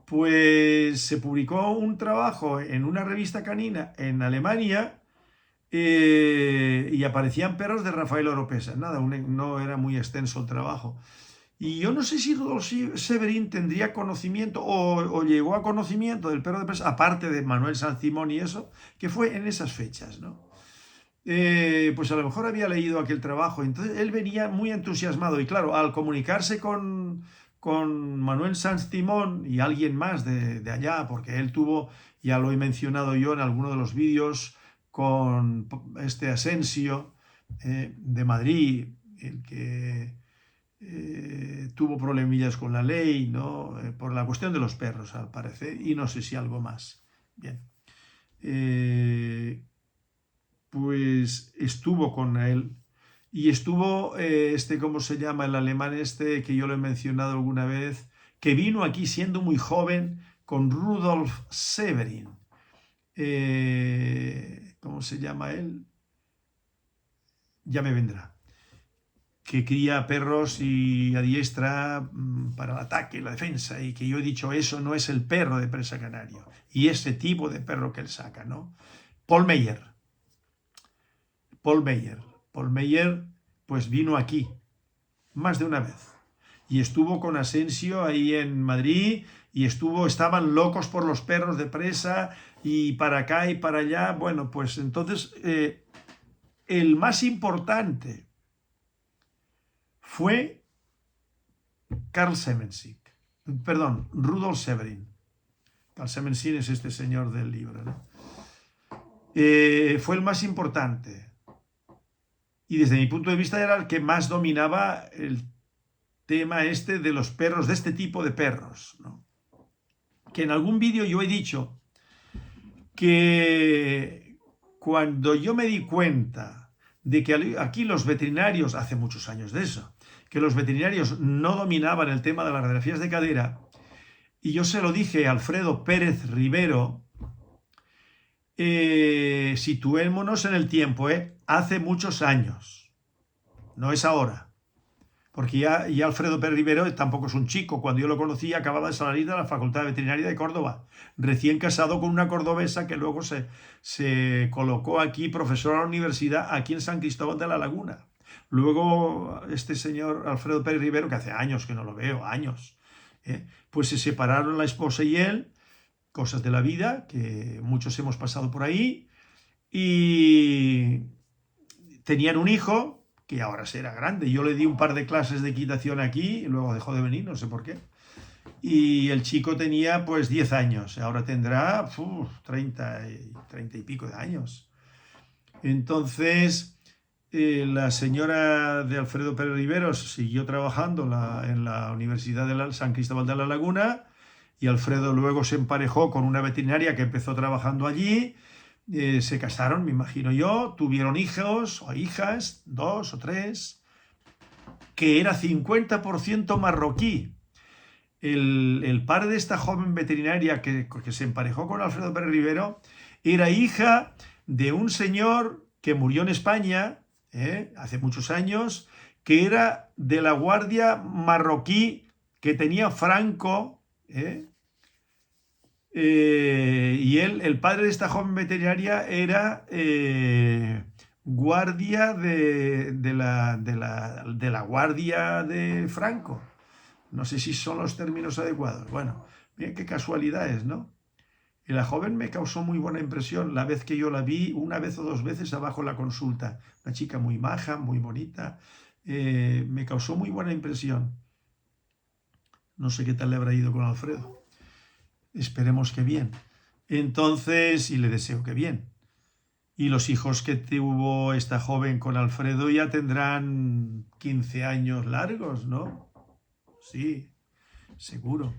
Pues se publicó un trabajo en una revista canina en Alemania, y aparecían perros de Rafael Oropesa. Nada, no era muy extenso el trabajo. Y yo no sé si Rudolf Severin tendría conocimiento o llegó a conocimiento del perro de presa, aparte de Manuel San Simón y eso, que fue en esas fechas, ¿no? Pues a lo mejor había leído aquel trabajo, entonces él venía muy entusiasmado y claro, al comunicarse con Manuel Sanz Timón y alguien más de allá, porque él tuvo, ya lo he mencionado yo en alguno de los vídeos, con este Asensio de Madrid, el que tuvo problemillas con la ley, ¿no? Por la cuestión de los perros, al parecer, y no sé si algo más. Bien. Pues estuvo con él y estuvo ¿cómo se llama? El alemán este que yo lo he mencionado alguna vez, que vino aquí siendo muy joven con Rudolf Severin. ¿Cómo se llama él? Ya me vendrá. Que cría perros y adiestra para el ataque y la defensa, y que yo he dicho, eso no es el perro de presa canario, y ese tipo de perro que él saca, ¿no? Paul Meyer. Paul Meyer, pues vino aquí más de una vez y estuvo con Asensio ahí en Madrid y estaban locos por los perros de presa y para acá y para allá. Bueno, pues entonces el más importante fue Karl Semensik, perdón, Rudolf Severin. Karl Semensik es este señor del libro, ¿no? Fue el más importante. Y desde mi punto de vista era el que más dominaba el tema este de los perros, de este tipo de perros, ¿no? Que en algún vídeo yo he dicho que cuando yo me di cuenta de que aquí los veterinarios, hace muchos años de eso, que los veterinarios no dominaban el tema de las radiografías de cadera, y yo se lo dije a Alfredo Pérez Rivero, situémonos en el tiempo, hace muchos años, no es ahora, porque ya Alfredo Pérez Rivero tampoco es un chico. Cuando yo lo conocí acababa de salir de la Facultad de Veterinaria de Córdoba, recién casado con una cordobesa que luego se colocó aquí, profesor a la universidad, aquí en San Cristóbal de la Laguna. Luego este señor Alfredo Pérez Rivero, que hace años que no lo veo, años, pues se separaron la esposa y él, cosas de la vida, que muchos hemos pasado por ahí, y tenían un hijo que ahora será grande. Yo le di un par de clases de equitación aquí y luego dejó de venir, no sé por qué. Y el chico tenía pues 10 años, ahora tendrá 30 y pico de años. Entonces, la señora de Alfredo Pérez Riveros siguió trabajando en la Universidad de San Cristóbal de la Laguna, y Alfredo luego se emparejó con una veterinaria que empezó trabajando allí. Se casaron, me imagino yo, tuvieron hijos o hijas, 2 o 3, que era 50% marroquí. El padre de esta joven veterinaria que se emparejó con Alfredo Pérez Rivero era hija de un señor que murió en España hace muchos años, que era de la guardia marroquí que tenía Franco, y él, el padre de esta joven veterinaria, era guardia de la guardia de Franco. No sé si son los términos adecuados. Bueno, bien, qué casualidades, ¿no? Y la joven me causó muy buena impresión la vez que yo la vi, una vez o dos veces abajo en la consulta. Una chica muy maja, muy bonita. Me causó muy buena impresión. No sé qué tal le habrá ido con Alfredo. Esperemos que bien. Entonces, y le deseo que bien. Y los hijos que tuvo esta joven con Alfredo ya tendrán 15 años largos, ¿no? Sí, seguro.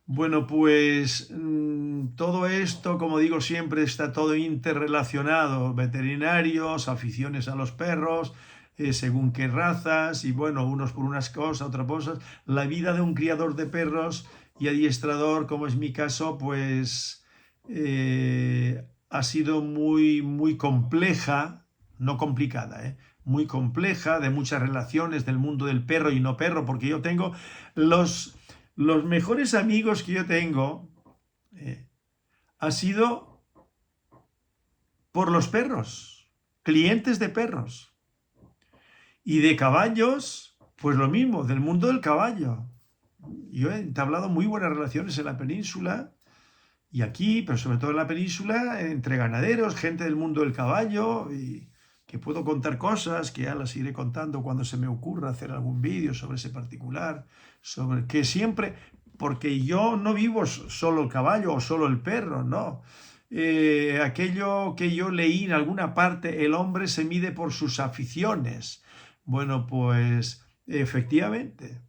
Bueno, pues todo esto, como digo siempre, está todo interrelacionado. Veterinarios, aficiones a los perros, según qué razas, y bueno, unos por unas cosas, otras cosas. La vida de un criador de perros y adiestrador, como es mi caso, pues ha sido muy, muy compleja, no complicada, muy compleja, de muchas relaciones del mundo del perro y no perro, porque yo tengo los mejores amigos que yo tengo, ha sido por los perros, clientes de perros. Y de caballos, pues lo mismo, del mundo del caballo. Yo he entablado muy buenas relaciones en la península y aquí, pero sobre todo en la península, entre ganaderos, gente del mundo del caballo, y que puedo contar cosas que ya las iré contando cuando se me ocurra hacer algún vídeo sobre ese particular, sobre que siempre, porque yo no vivo solo el caballo o solo el perro, no. Aquello que yo leí en alguna parte, el hombre se mide por sus aficiones. Bueno, pues efectivamente,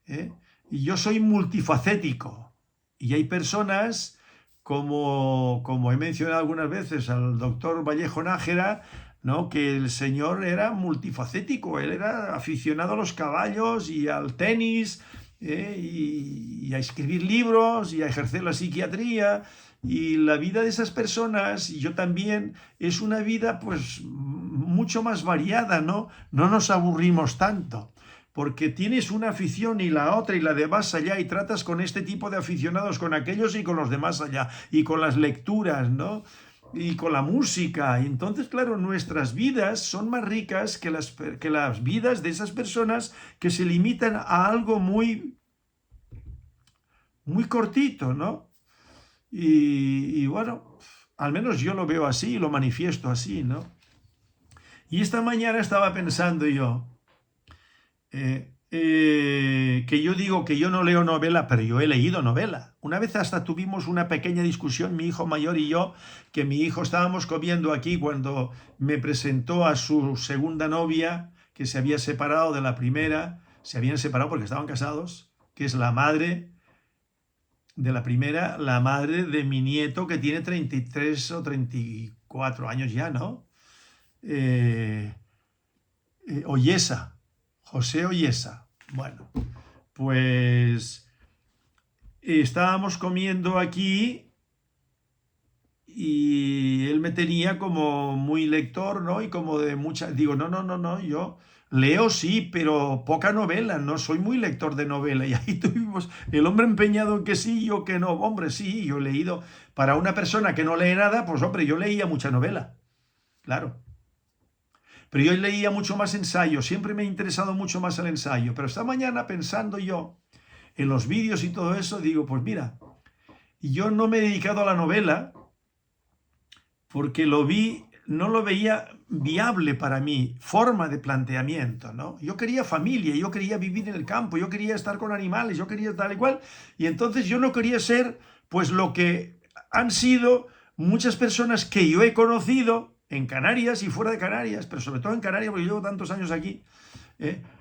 ¿eh? Y yo soy multifacético y hay personas como he mencionado algunas veces al doctor Vallejo Nájera, ¿no? Que el señor era multifacético, él era aficionado a los caballos y al tenis, y a escribir libros y a ejercer la psiquiatría. Y la vida de esas personas, y yo también, es una vida pues mucho más variada, ¿no? No nos aburrimos tanto, porque tienes una afición y la otra y la de más allá, y tratas con este tipo de aficionados, con aquellos y con los de más allá, y con las lecturas, ¿no? Y con la música. Y entonces, claro, nuestras vidas son más ricas que las vidas de esas personas que se limitan a algo muy, muy cortito, ¿no? Y bueno, al menos yo lo veo así, lo manifiesto así, ¿no? Y esta mañana estaba pensando yo, que yo digo que yo no leo novela, pero yo he leído novela. Una vez hasta tuvimos una pequeña discusión, mi hijo mayor y yo, que mi hijo estábamos comiendo aquí cuando me presentó a su segunda novia, que se había separado de la primera, se habían separado porque estaban casados, que es la madre de la primera, la madre de mi nieto, que tiene 33 o 34 años ya, ¿no? Oyesa, José Oyesa. Bueno, pues estábamos comiendo aquí y él me tenía como muy lector, ¿no? Y como de mucha... Digo, no, yo leo sí, pero poca novela, no soy muy lector de novela. Y ahí tuvimos el hombre empeñado en que sí, yo que no. Hombre, sí, yo he leído. Para una persona que no lee nada, pues hombre, yo leía mucha novela, claro. Pero yo leía mucho más ensayo, siempre me ha interesado mucho más el ensayo. Pero esta mañana, pensando yo en los vídeos y todo eso, digo, pues mira, yo no me he dedicado a la novela porque no lo veía viable para mí, forma de planteamiento, ¿no? Yo quería familia, yo quería vivir en el campo, yo quería estar con animales, yo quería tal y cual, y entonces yo no quería ser, pues, lo que han sido muchas personas que yo he conocido en Canarias y fuera de Canarias, pero sobre todo en Canarias, porque llevo tantos años aquí,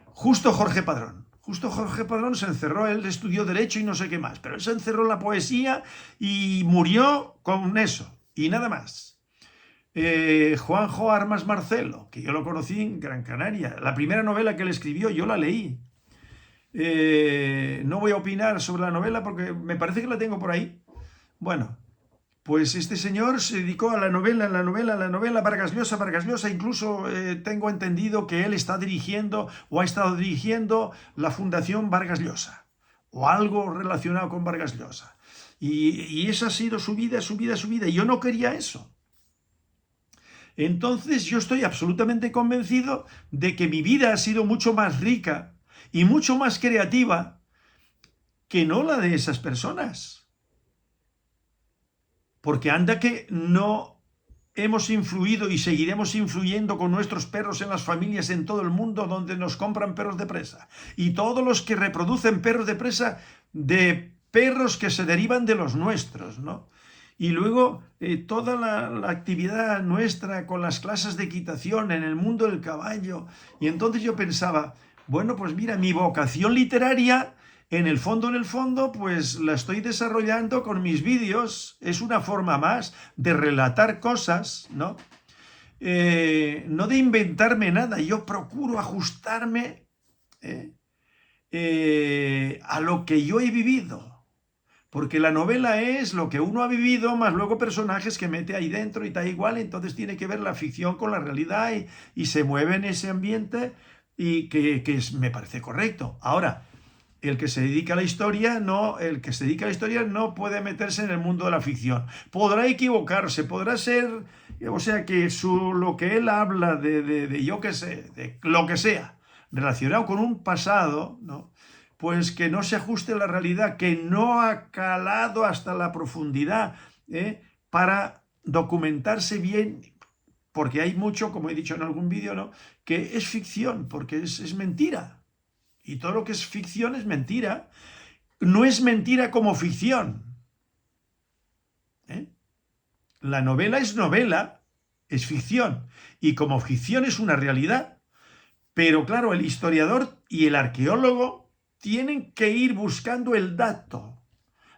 justo Jorge Padrón. Justo Jorge Padrón se encerró, él estudió Derecho y no sé qué más, pero él se encerró en la poesía y murió con eso, y nada más. Juanjo Armas Marcelo, que yo lo conocí en Gran Canaria. La primera novela que él escribió, yo la leí. No voy a opinar sobre la novela porque me parece que la tengo por ahí. Bueno, Pues este señor se dedicó a la novela, Vargas Llosa, incluso tengo entendido que él está dirigiendo o ha estado dirigiendo la Fundación Vargas Llosa, o algo relacionado con Vargas Llosa. Y esa ha sido su vida, su vida, su vida. Y yo no quería eso. Entonces yo estoy absolutamente convencido de que mi vida ha sido mucho más rica y mucho más creativa que no la de esas personas. Porque anda que no hemos influido y seguiremos influyendo con nuestros perros en las familias en todo el mundo donde nos compran perros de presa. Y todos los que reproducen perros de presa de perros que se derivan de los nuestros, ¿no? Y luego toda la actividad nuestra con las clases de equitación en el mundo del caballo. Y entonces yo pensaba, bueno, pues mira, mi vocación literaria, en el fondo, pues la estoy desarrollando con mis vídeos. Es una forma más de relatar cosas, ¿no? No de inventarme nada. Yo procuro ajustarme a lo que yo he vivido. Porque la novela es lo que uno ha vivido, más luego personajes que mete ahí dentro y tal igual, entonces tiene que ver la ficción con la realidad y se mueve en ese ambiente y me parece correcto. Ahora, el que se dedica a la historia no puede meterse en el mundo de la ficción. Podrá equivocarse, podrá ser, o sea que lo que él habla de yo qué sé, de lo que sea, relacionado con un pasado, ¿no? Pues que no se ajuste a la realidad, que no ha calado hasta la profundidad para documentarse bien, porque hay mucho, como he dicho en algún vídeo, ¿no?, que es ficción, porque es mentira. Y todo lo que es ficción es mentira. No es mentira como ficción. La novela, es ficción. Y como ficción es una realidad. Pero claro, el historiador y el arqueólogo tienen que ir buscando el dato,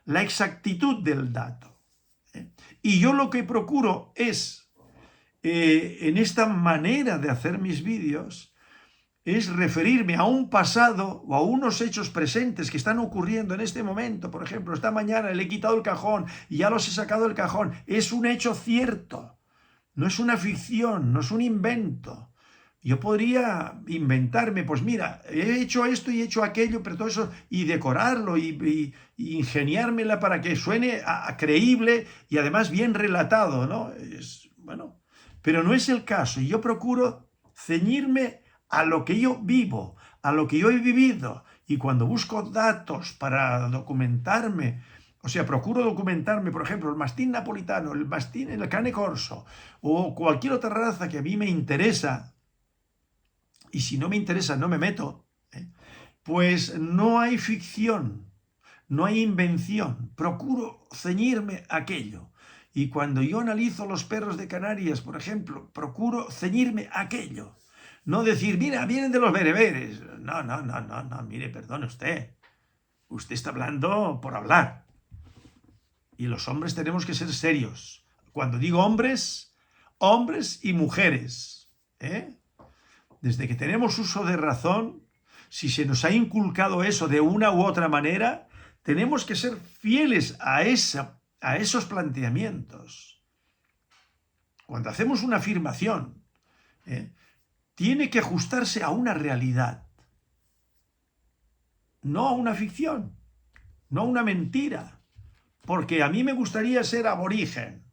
la exactitud del dato. Y yo lo que procuro es, en esta manera de hacer mis vídeos, es referirme a un pasado o a unos hechos presentes que están ocurriendo en este momento. Por ejemplo, esta mañana le he quitado el cajón y ya los he sacado del cajón. Es un hecho cierto, no es una ficción, no es un invento. Yo podría inventarme, pues mira, he hecho esto y he hecho aquello, pero todo eso, y decorarlo y ingeniármela para que suene creíble y además bien relatado, ¿no? Bueno, pero no es el caso. Y yo procuro ceñirme a lo que yo vivo, a lo que yo he vivido. Y cuando busco datos para documentarme, o sea, procuro documentarme, por ejemplo, el mastín napolitano, el cane corso, o cualquier otra raza que a mí me interesa, y si no me interesa no me meto, pues no hay ficción, no hay invención. Procuro ceñirme a aquello. Y cuando yo analizo los perros de Canarias, por ejemplo, procuro ceñirme a aquello. No decir, mira, vienen de los bereberes. No, mire, perdone usted. Usted está hablando por hablar. Y los hombres tenemos que ser serios. Cuando digo hombres, hombres y mujeres. Desde que tenemos uso de razón, si se nos ha inculcado eso de una u otra manera, tenemos que ser fieles a esos planteamientos. Cuando hacemos una afirmación, tiene que ajustarse a una realidad, no a una ficción, no a una mentira, porque a mí me gustaría ser aborigen.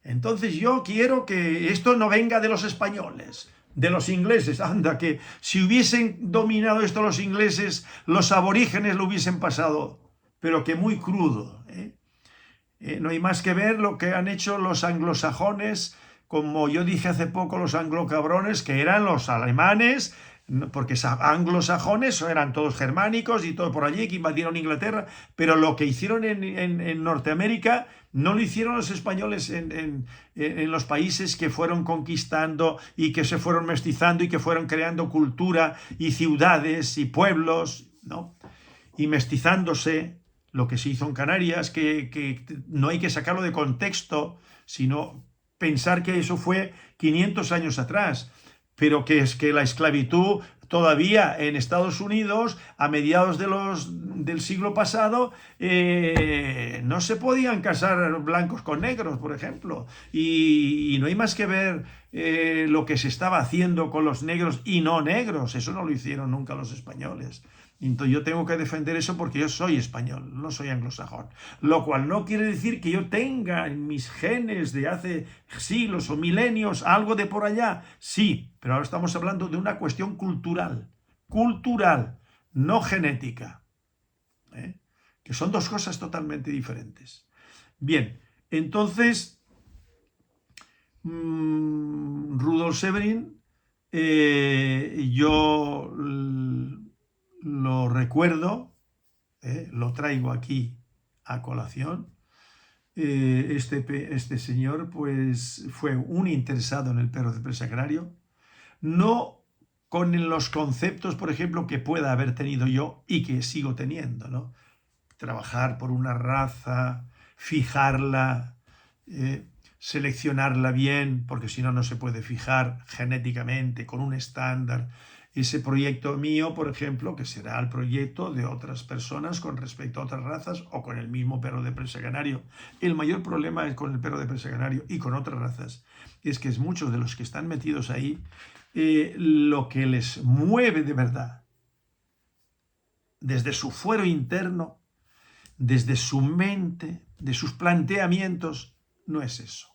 Entonces yo quiero que esto no venga de los españoles, de los ingleses. Anda, que si hubiesen dominado esto los ingleses, los aborígenes lo hubiesen pasado, pero que muy crudo. No hay más que ver lo que han hecho los anglosajones, como yo dije hace poco, los anglocabrones, que eran los alemanes, porque anglosajones eran todos germánicos y todo por allí, que invadieron Inglaterra, pero lo que hicieron en Norteamérica no lo hicieron los españoles en los países que fueron conquistando y que se fueron mestizando y que fueron creando cultura y ciudades y pueblos, ¿no? Y mestizándose. Lo que se hizo en Canarias, que no hay que sacarlo de contexto, sino pensar que eso fue 500 años atrás, pero que es que la esclavitud todavía en Estados Unidos, a mediados de los del siglo pasado no se podían casar blancos con negros, por ejemplo, y no hay más que ver lo que se estaba haciendo con los negros y no negros. Eso no lo hicieron nunca los españoles. Entonces yo tengo que defender eso porque yo soy español, no soy anglosajón. Lo cual no quiere decir que yo tenga en mis genes de hace siglos o milenios algo de por allá. Sí, pero ahora estamos hablando de una cuestión cultural, no genética, ¿eh? Que son dos cosas totalmente diferentes. Bien, entonces, Rudolf Severin, yo lo recuerdo, lo traigo aquí a colación. Este señor pues fue un interesado en el perro de presa agrario, no con los conceptos, por ejemplo, que pueda haber tenido yo y que sigo teniendo, ¿no? Trabajar por una raza, fijarla, seleccionarla bien, porque si no, no se puede fijar genéticamente con un estándar. Ese proyecto mío, por ejemplo, que será el proyecto de otras personas con respecto a otras razas o con el mismo perro de presa canario. El mayor problema es con el perro de presa canario y con otras razas es que muchos de los que están metidos ahí, lo que les mueve de verdad, desde su fuero interno, desde su mente, de sus planteamientos, no es eso.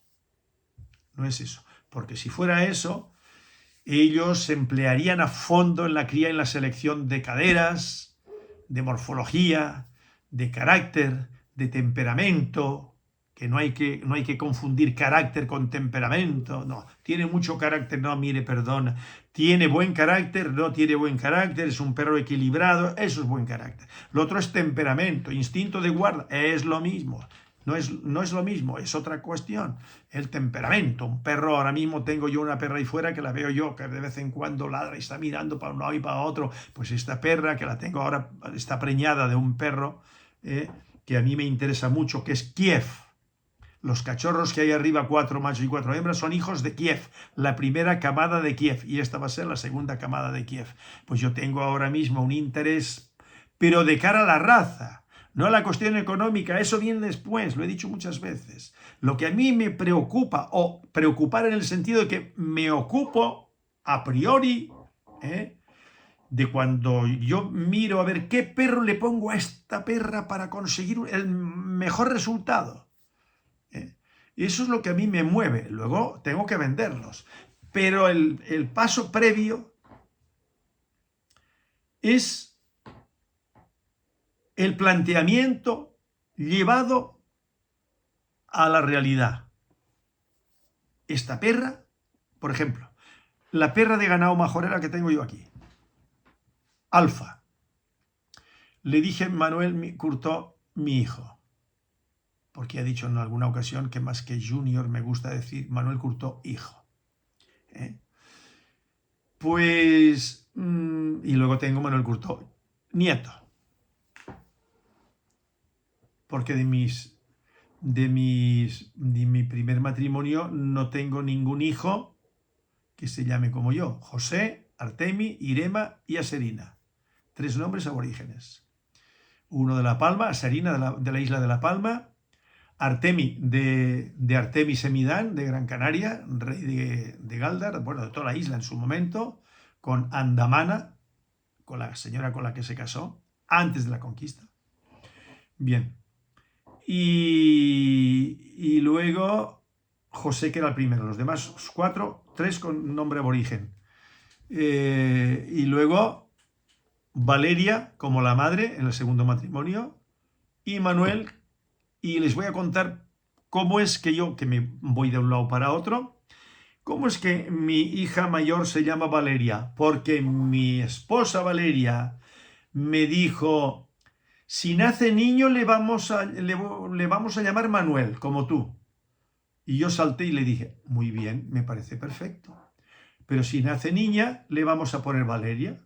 No es eso. Porque si fuera eso, ellos se emplearían a fondo en la cría y en la selección de caderas, de morfología, de carácter, de temperamento, que no hay que confundir carácter con temperamento. No, tiene mucho carácter, no, mire, perdona. Tiene buen carácter, no tiene buen carácter, es un perro equilibrado, eso es buen carácter. Lo otro es temperamento, instinto de guarda, es lo mismo. No es lo mismo, es otra cuestión. El temperamento. Un perro, ahora mismo tengo yo una perra ahí fuera que la veo yo, que de vez en cuando ladra y está mirando para un lado y para otro. Pues esta perra que la tengo ahora está preñada de un perro que a mí me interesa mucho, que es Kiev. Los cachorros que hay arriba, 4 machos y 4 hembras, son hijos de Kiev, la primera camada de Kiev, y esta va a ser la segunda camada de Kiev. Pues yo tengo ahora mismo un interés, pero de cara a la raza, no a la cuestión económica, eso viene después, lo he dicho muchas veces. Lo que a mí me preocupa, o preocupar en el sentido de que me ocupo a priori, de cuando yo miro a ver qué perro le pongo a esta perra para conseguir el mejor resultado. Eso es lo que a mí me mueve. Luego tengo que venderlos. Pero el paso previo es el planteamiento llevado a la realidad. Esta perra, por ejemplo, la perra de ganado majorera que tengo yo aquí, Alfa. Le dije a Manuel Curtó, mi hijo, porque ha dicho en alguna ocasión que más que Junior me gusta decir Manuel Curtó, hijo. Pues, y luego tengo Manuel Curtó, nieto. Porque de mi primer matrimonio no tengo ningún hijo que se llame como yo. José, Artemi, Irema y Aserina. 3 nombres aborígenes. Uno de La Palma, Aserina de la isla de La Palma, Artemi de Artemi Semidán, de Gran Canaria, rey de Gáldar, bueno, de toda la isla en su momento, con Andamana, con la señora con la que se casó, antes de la conquista. Bien. Y luego José, que era el primero, los demás 4, 3 con nombre aborigen. Y luego Valeria, como la madre, en el segundo matrimonio, y Manuel. Y les voy a contar cómo es que yo, que me voy de un lado para otro, cómo es que mi hija mayor se llama Valeria. Porque mi esposa Valeria me dijo, si nace niño le vamos a llamar Manuel, como tú. Y yo salté y le dije, muy bien, me parece perfecto. Pero si nace niña, le vamos a poner Valeria.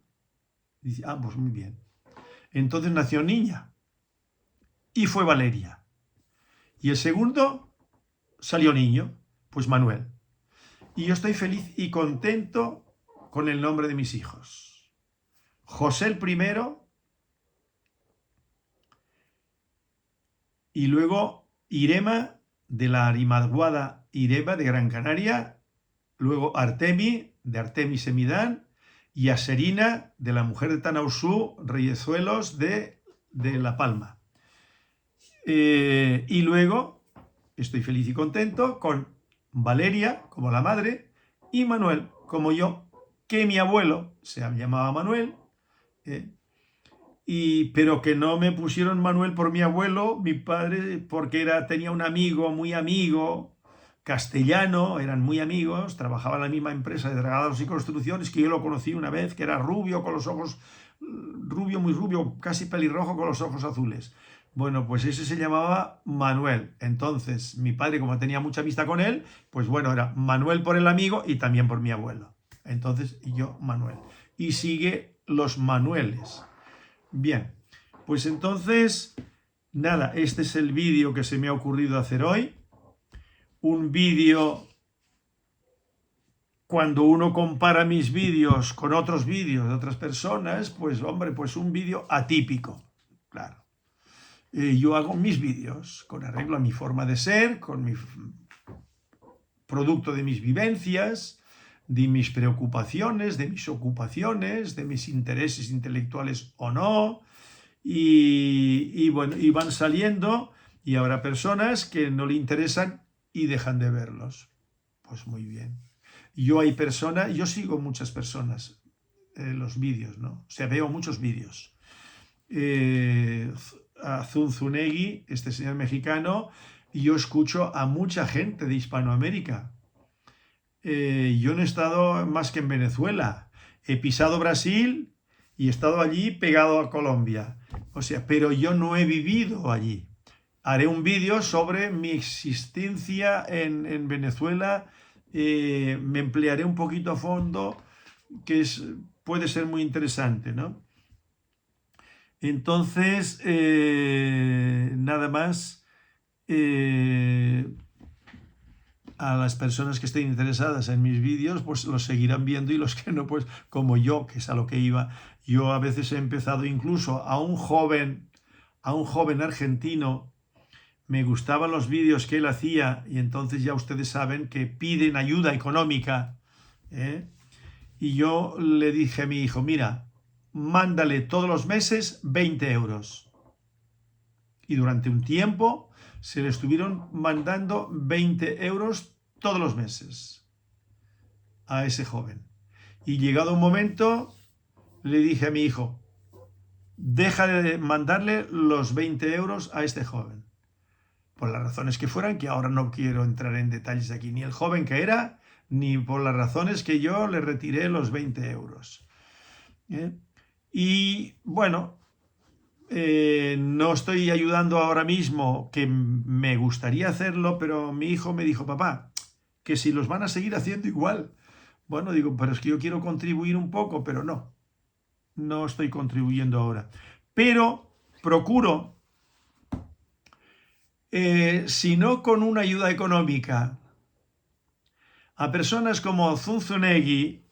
Y dice, pues muy bien. Entonces nació niña. Y fue Valeria. Y el segundo salió niño, pues Manuel. Y yo estoy feliz y contento con el nombre de mis hijos. José el primero, y luego Irema, de la Arimaguada Irema de Gran Canaria, luego Artemi, de Artemi Semidán, y Aserina, de la mujer de Tanausú, Reyezuelos, de La Palma. Y luego estoy feliz y contento con Valeria, como la madre, y Manuel, como yo, que mi abuelo se llamaba Manuel, pero que no me pusieron Manuel por mi abuelo, mi padre, porque tenía un amigo, muy amigo, castellano, eran muy amigos, trabajaba en la misma empresa de dragados y construcciones, que yo lo conocí una vez, que era rubio, con los ojos, rubio, muy rubio, casi pelirrojo, con los ojos azules. Bueno, pues ese se llamaba Manuel. Entonces, mi padre, como tenía mucha amistad con él, pues bueno, era Manuel por el amigo y también por mi abuelo. Entonces, yo, Manuel. Y sigue los Manueles. Bien, pues entonces, nada, este es el vídeo que se me ha ocurrido hacer hoy. Un vídeo, cuando uno compara mis vídeos con otros vídeos de otras personas, pues hombre, pues un vídeo atípico, claro. Yo hago mis vídeos con arreglo a mi forma de ser, con mi producto de mis vivencias, de mis preocupaciones, de mis ocupaciones, de mis intereses intelectuales o no, y bueno, y van saliendo, y habrá personas que no le interesan y dejan de verlos. Pues muy bien. Yo sigo muchas personas los vídeos, ¿no? O sea, veo muchos vídeos. A Zunzunegui, este señor mexicano, y yo escucho a mucha gente de Hispanoamérica. Yo no he estado más que en Venezuela. He pisado Brasil y he estado allí pegado a Colombia. O sea, pero yo no he vivido allí. Haré un vídeo sobre mi existencia en Venezuela. Me emplearé un poquito a fondo, que puede ser muy interesante, ¿no? Entonces, nada más, a las personas que estén interesadas en mis vídeos, pues los seguirán viendo, y los que no, pues como yo, que es a lo que iba. Yo a veces he empezado incluso a un joven argentino, me gustaban los vídeos que él hacía, y entonces ya ustedes saben que piden ayuda económica, y yo le dije a mi hijo, mira, mándale todos los meses 20 euros. Y durante un tiempo se le estuvieron mandando 20 euros todos los meses a ese joven. Y llegado un momento, le dije a mi hijo, deja de mandarle los 20 euros a este joven. Por las razones que fueran, que ahora no quiero entrar en detalles aquí, ni el joven que era, ni por las razones que yo le retiré los 20 euros. Y bueno, no estoy ayudando ahora mismo, que me gustaría hacerlo, pero mi hijo me dijo, papá, que si los van a seguir haciendo igual. Bueno, digo, pero es que yo quiero contribuir un poco, pero no estoy contribuyendo ahora. Pero procuro, si no con una ayuda económica, a personas como Zunzunegui,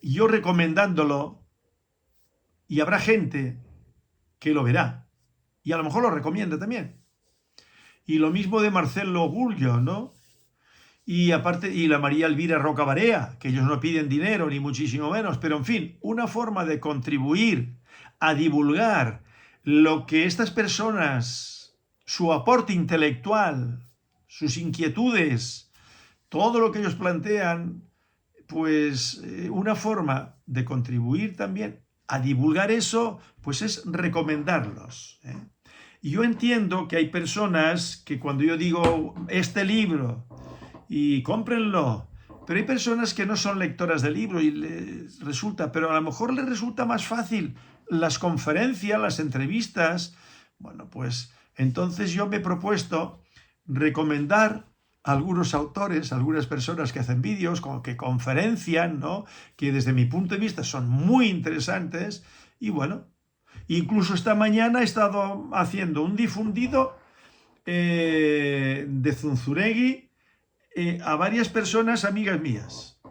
yo recomendándolo, y habrá gente que lo verá, y a lo mejor lo recomienda también. Y lo mismo de Marcelo Gullo, ¿no? Y aparte, y la María Elvira Rocabarea, que ellos no piden dinero, ni muchísimo menos, pero en fin, una forma de contribuir a divulgar lo que estas personas, su aporte intelectual, sus inquietudes, todo lo que ellos plantean, pues una forma de contribuir también a divulgar eso, pues es recomendarlos. Y yo entiendo que hay personas que cuando yo digo este libro y cómprenlo, pero hay personas que no son lectoras de libros y les resulta, pero a lo mejor les resulta más fácil las conferencias, las entrevistas. Bueno, pues entonces yo me he propuesto recomendar algunos autores, algunas personas que hacen vídeos, como que conferencian, ¿no? Que desde mi punto de vista son muy interesantes. Y bueno, incluso esta mañana he estado haciendo un difundido de Zunzunegui a varias personas amigas mías.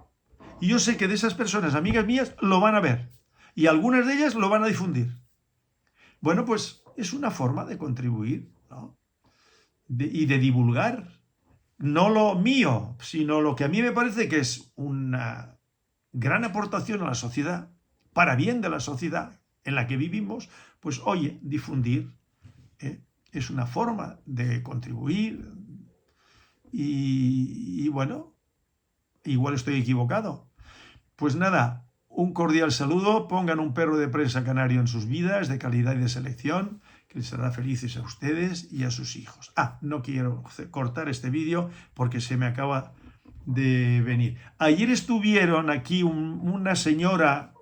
Y yo sé que de esas personas amigas mías lo van a ver. Y algunas de ellas lo van a difundir. Bueno, pues es una forma de contribuir, ¿no? Y de divulgar, no lo mío, sino lo que a mí me parece que es una gran aportación a la sociedad, para bien de la sociedad en la que vivimos, pues oye, difundir, ¿eh? Es una forma de contribuir y bueno, igual estoy equivocado. Pues nada, un cordial saludo, pongan un perro de presa canario en sus vidas, de calidad y de selección, que les hará felices a ustedes y a sus hijos. No quiero cortar este vídeo porque se me acaba de venir. Ayer estuvieron aquí una señora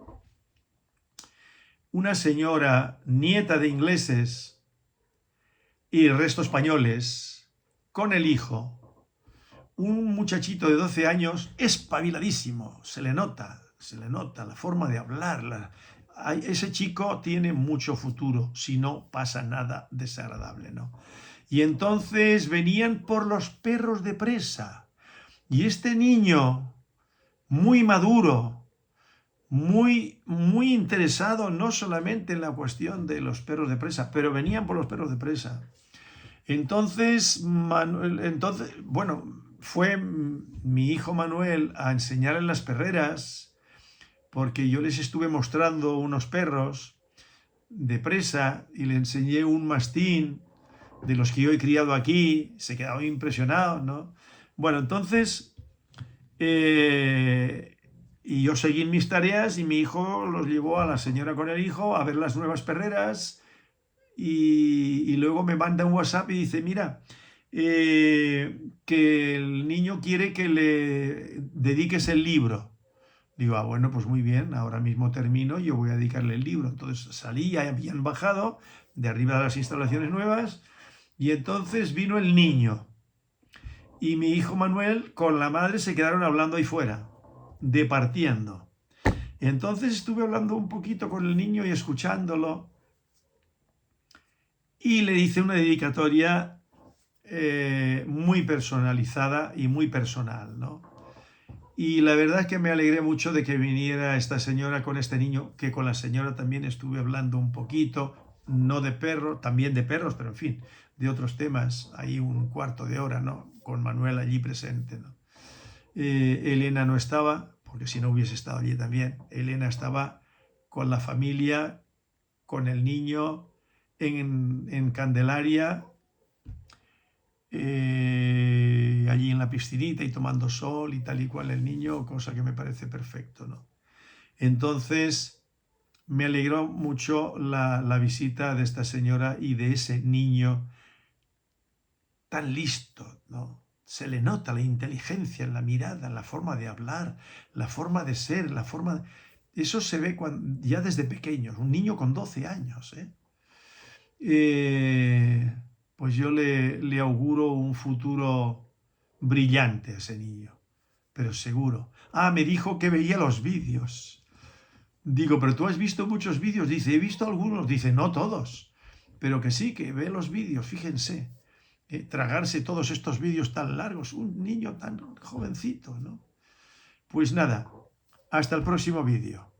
nieta de ingleses y el resto españoles, con el hijo, un muchachito de 12 años, espabiladísimo, se le nota la forma de hablar. Ese chico tiene mucho futuro, si no pasa nada desagradable, ¿no? Y entonces venían por los perros de presa. Y este niño, muy maduro, muy interesado no solamente en la cuestión de los perros de presa, pero venían por los perros de presa. Entonces, bueno, fue mi hijo Manuel a enseñar en las perreras, porque yo les estuve mostrando unos perros de presa y le enseñé un mastín de los que yo he criado aquí, se quedaba impresionado, ¿no? Bueno, entonces, y yo seguí en mis tareas y mi hijo los llevó a la señora con el hijo a ver las nuevas perreras y luego me manda un WhatsApp y dice, mira, que el niño quiere que le dediques el libro. Digo, bueno, pues muy bien, ahora mismo termino y yo voy a dedicarle el libro. Entonces salí, ya habían bajado de arriba de las instalaciones nuevas y entonces vino el niño. Y mi hijo Manuel con la madre se quedaron hablando ahí fuera, departiendo. Entonces estuve hablando un poquito con el niño y escuchándolo y le hice una dedicatoria muy personalizada y muy personal, ¿no? Y la verdad es que me alegré mucho de que viniera esta señora con este niño, que con la señora también estuve hablando un poquito, no de perros, también de perros, pero en fin, de otros temas, ahí un cuarto de hora, ¿no? Con Manuel allí presente, ¿no? Elena no estaba, porque si no hubiese estado allí también. Elena estaba con la familia, con el niño, en Candelaria, allí en la piscinita y tomando sol y tal y cual el niño, cosa que me parece perfecto, ¿no? Entonces, me alegró mucho la visita de esta señora y de ese niño tan listo, ¿no? Se le nota la inteligencia en la mirada, en la forma de hablar, la forma de ser, la forma... Eso se ve ya desde pequeños, un niño con 12 años, pues yo le auguro un futuro brillante a ese niño, pero seguro. Me dijo que veía los vídeos. Digo, pero tú has visto muchos vídeos. Dice, he visto algunos. Dice, no todos, pero que sí, que ve los vídeos, fíjense. Tragarse todos estos vídeos tan largos, un niño tan jovencito, ¿no? Pues nada, hasta el próximo vídeo.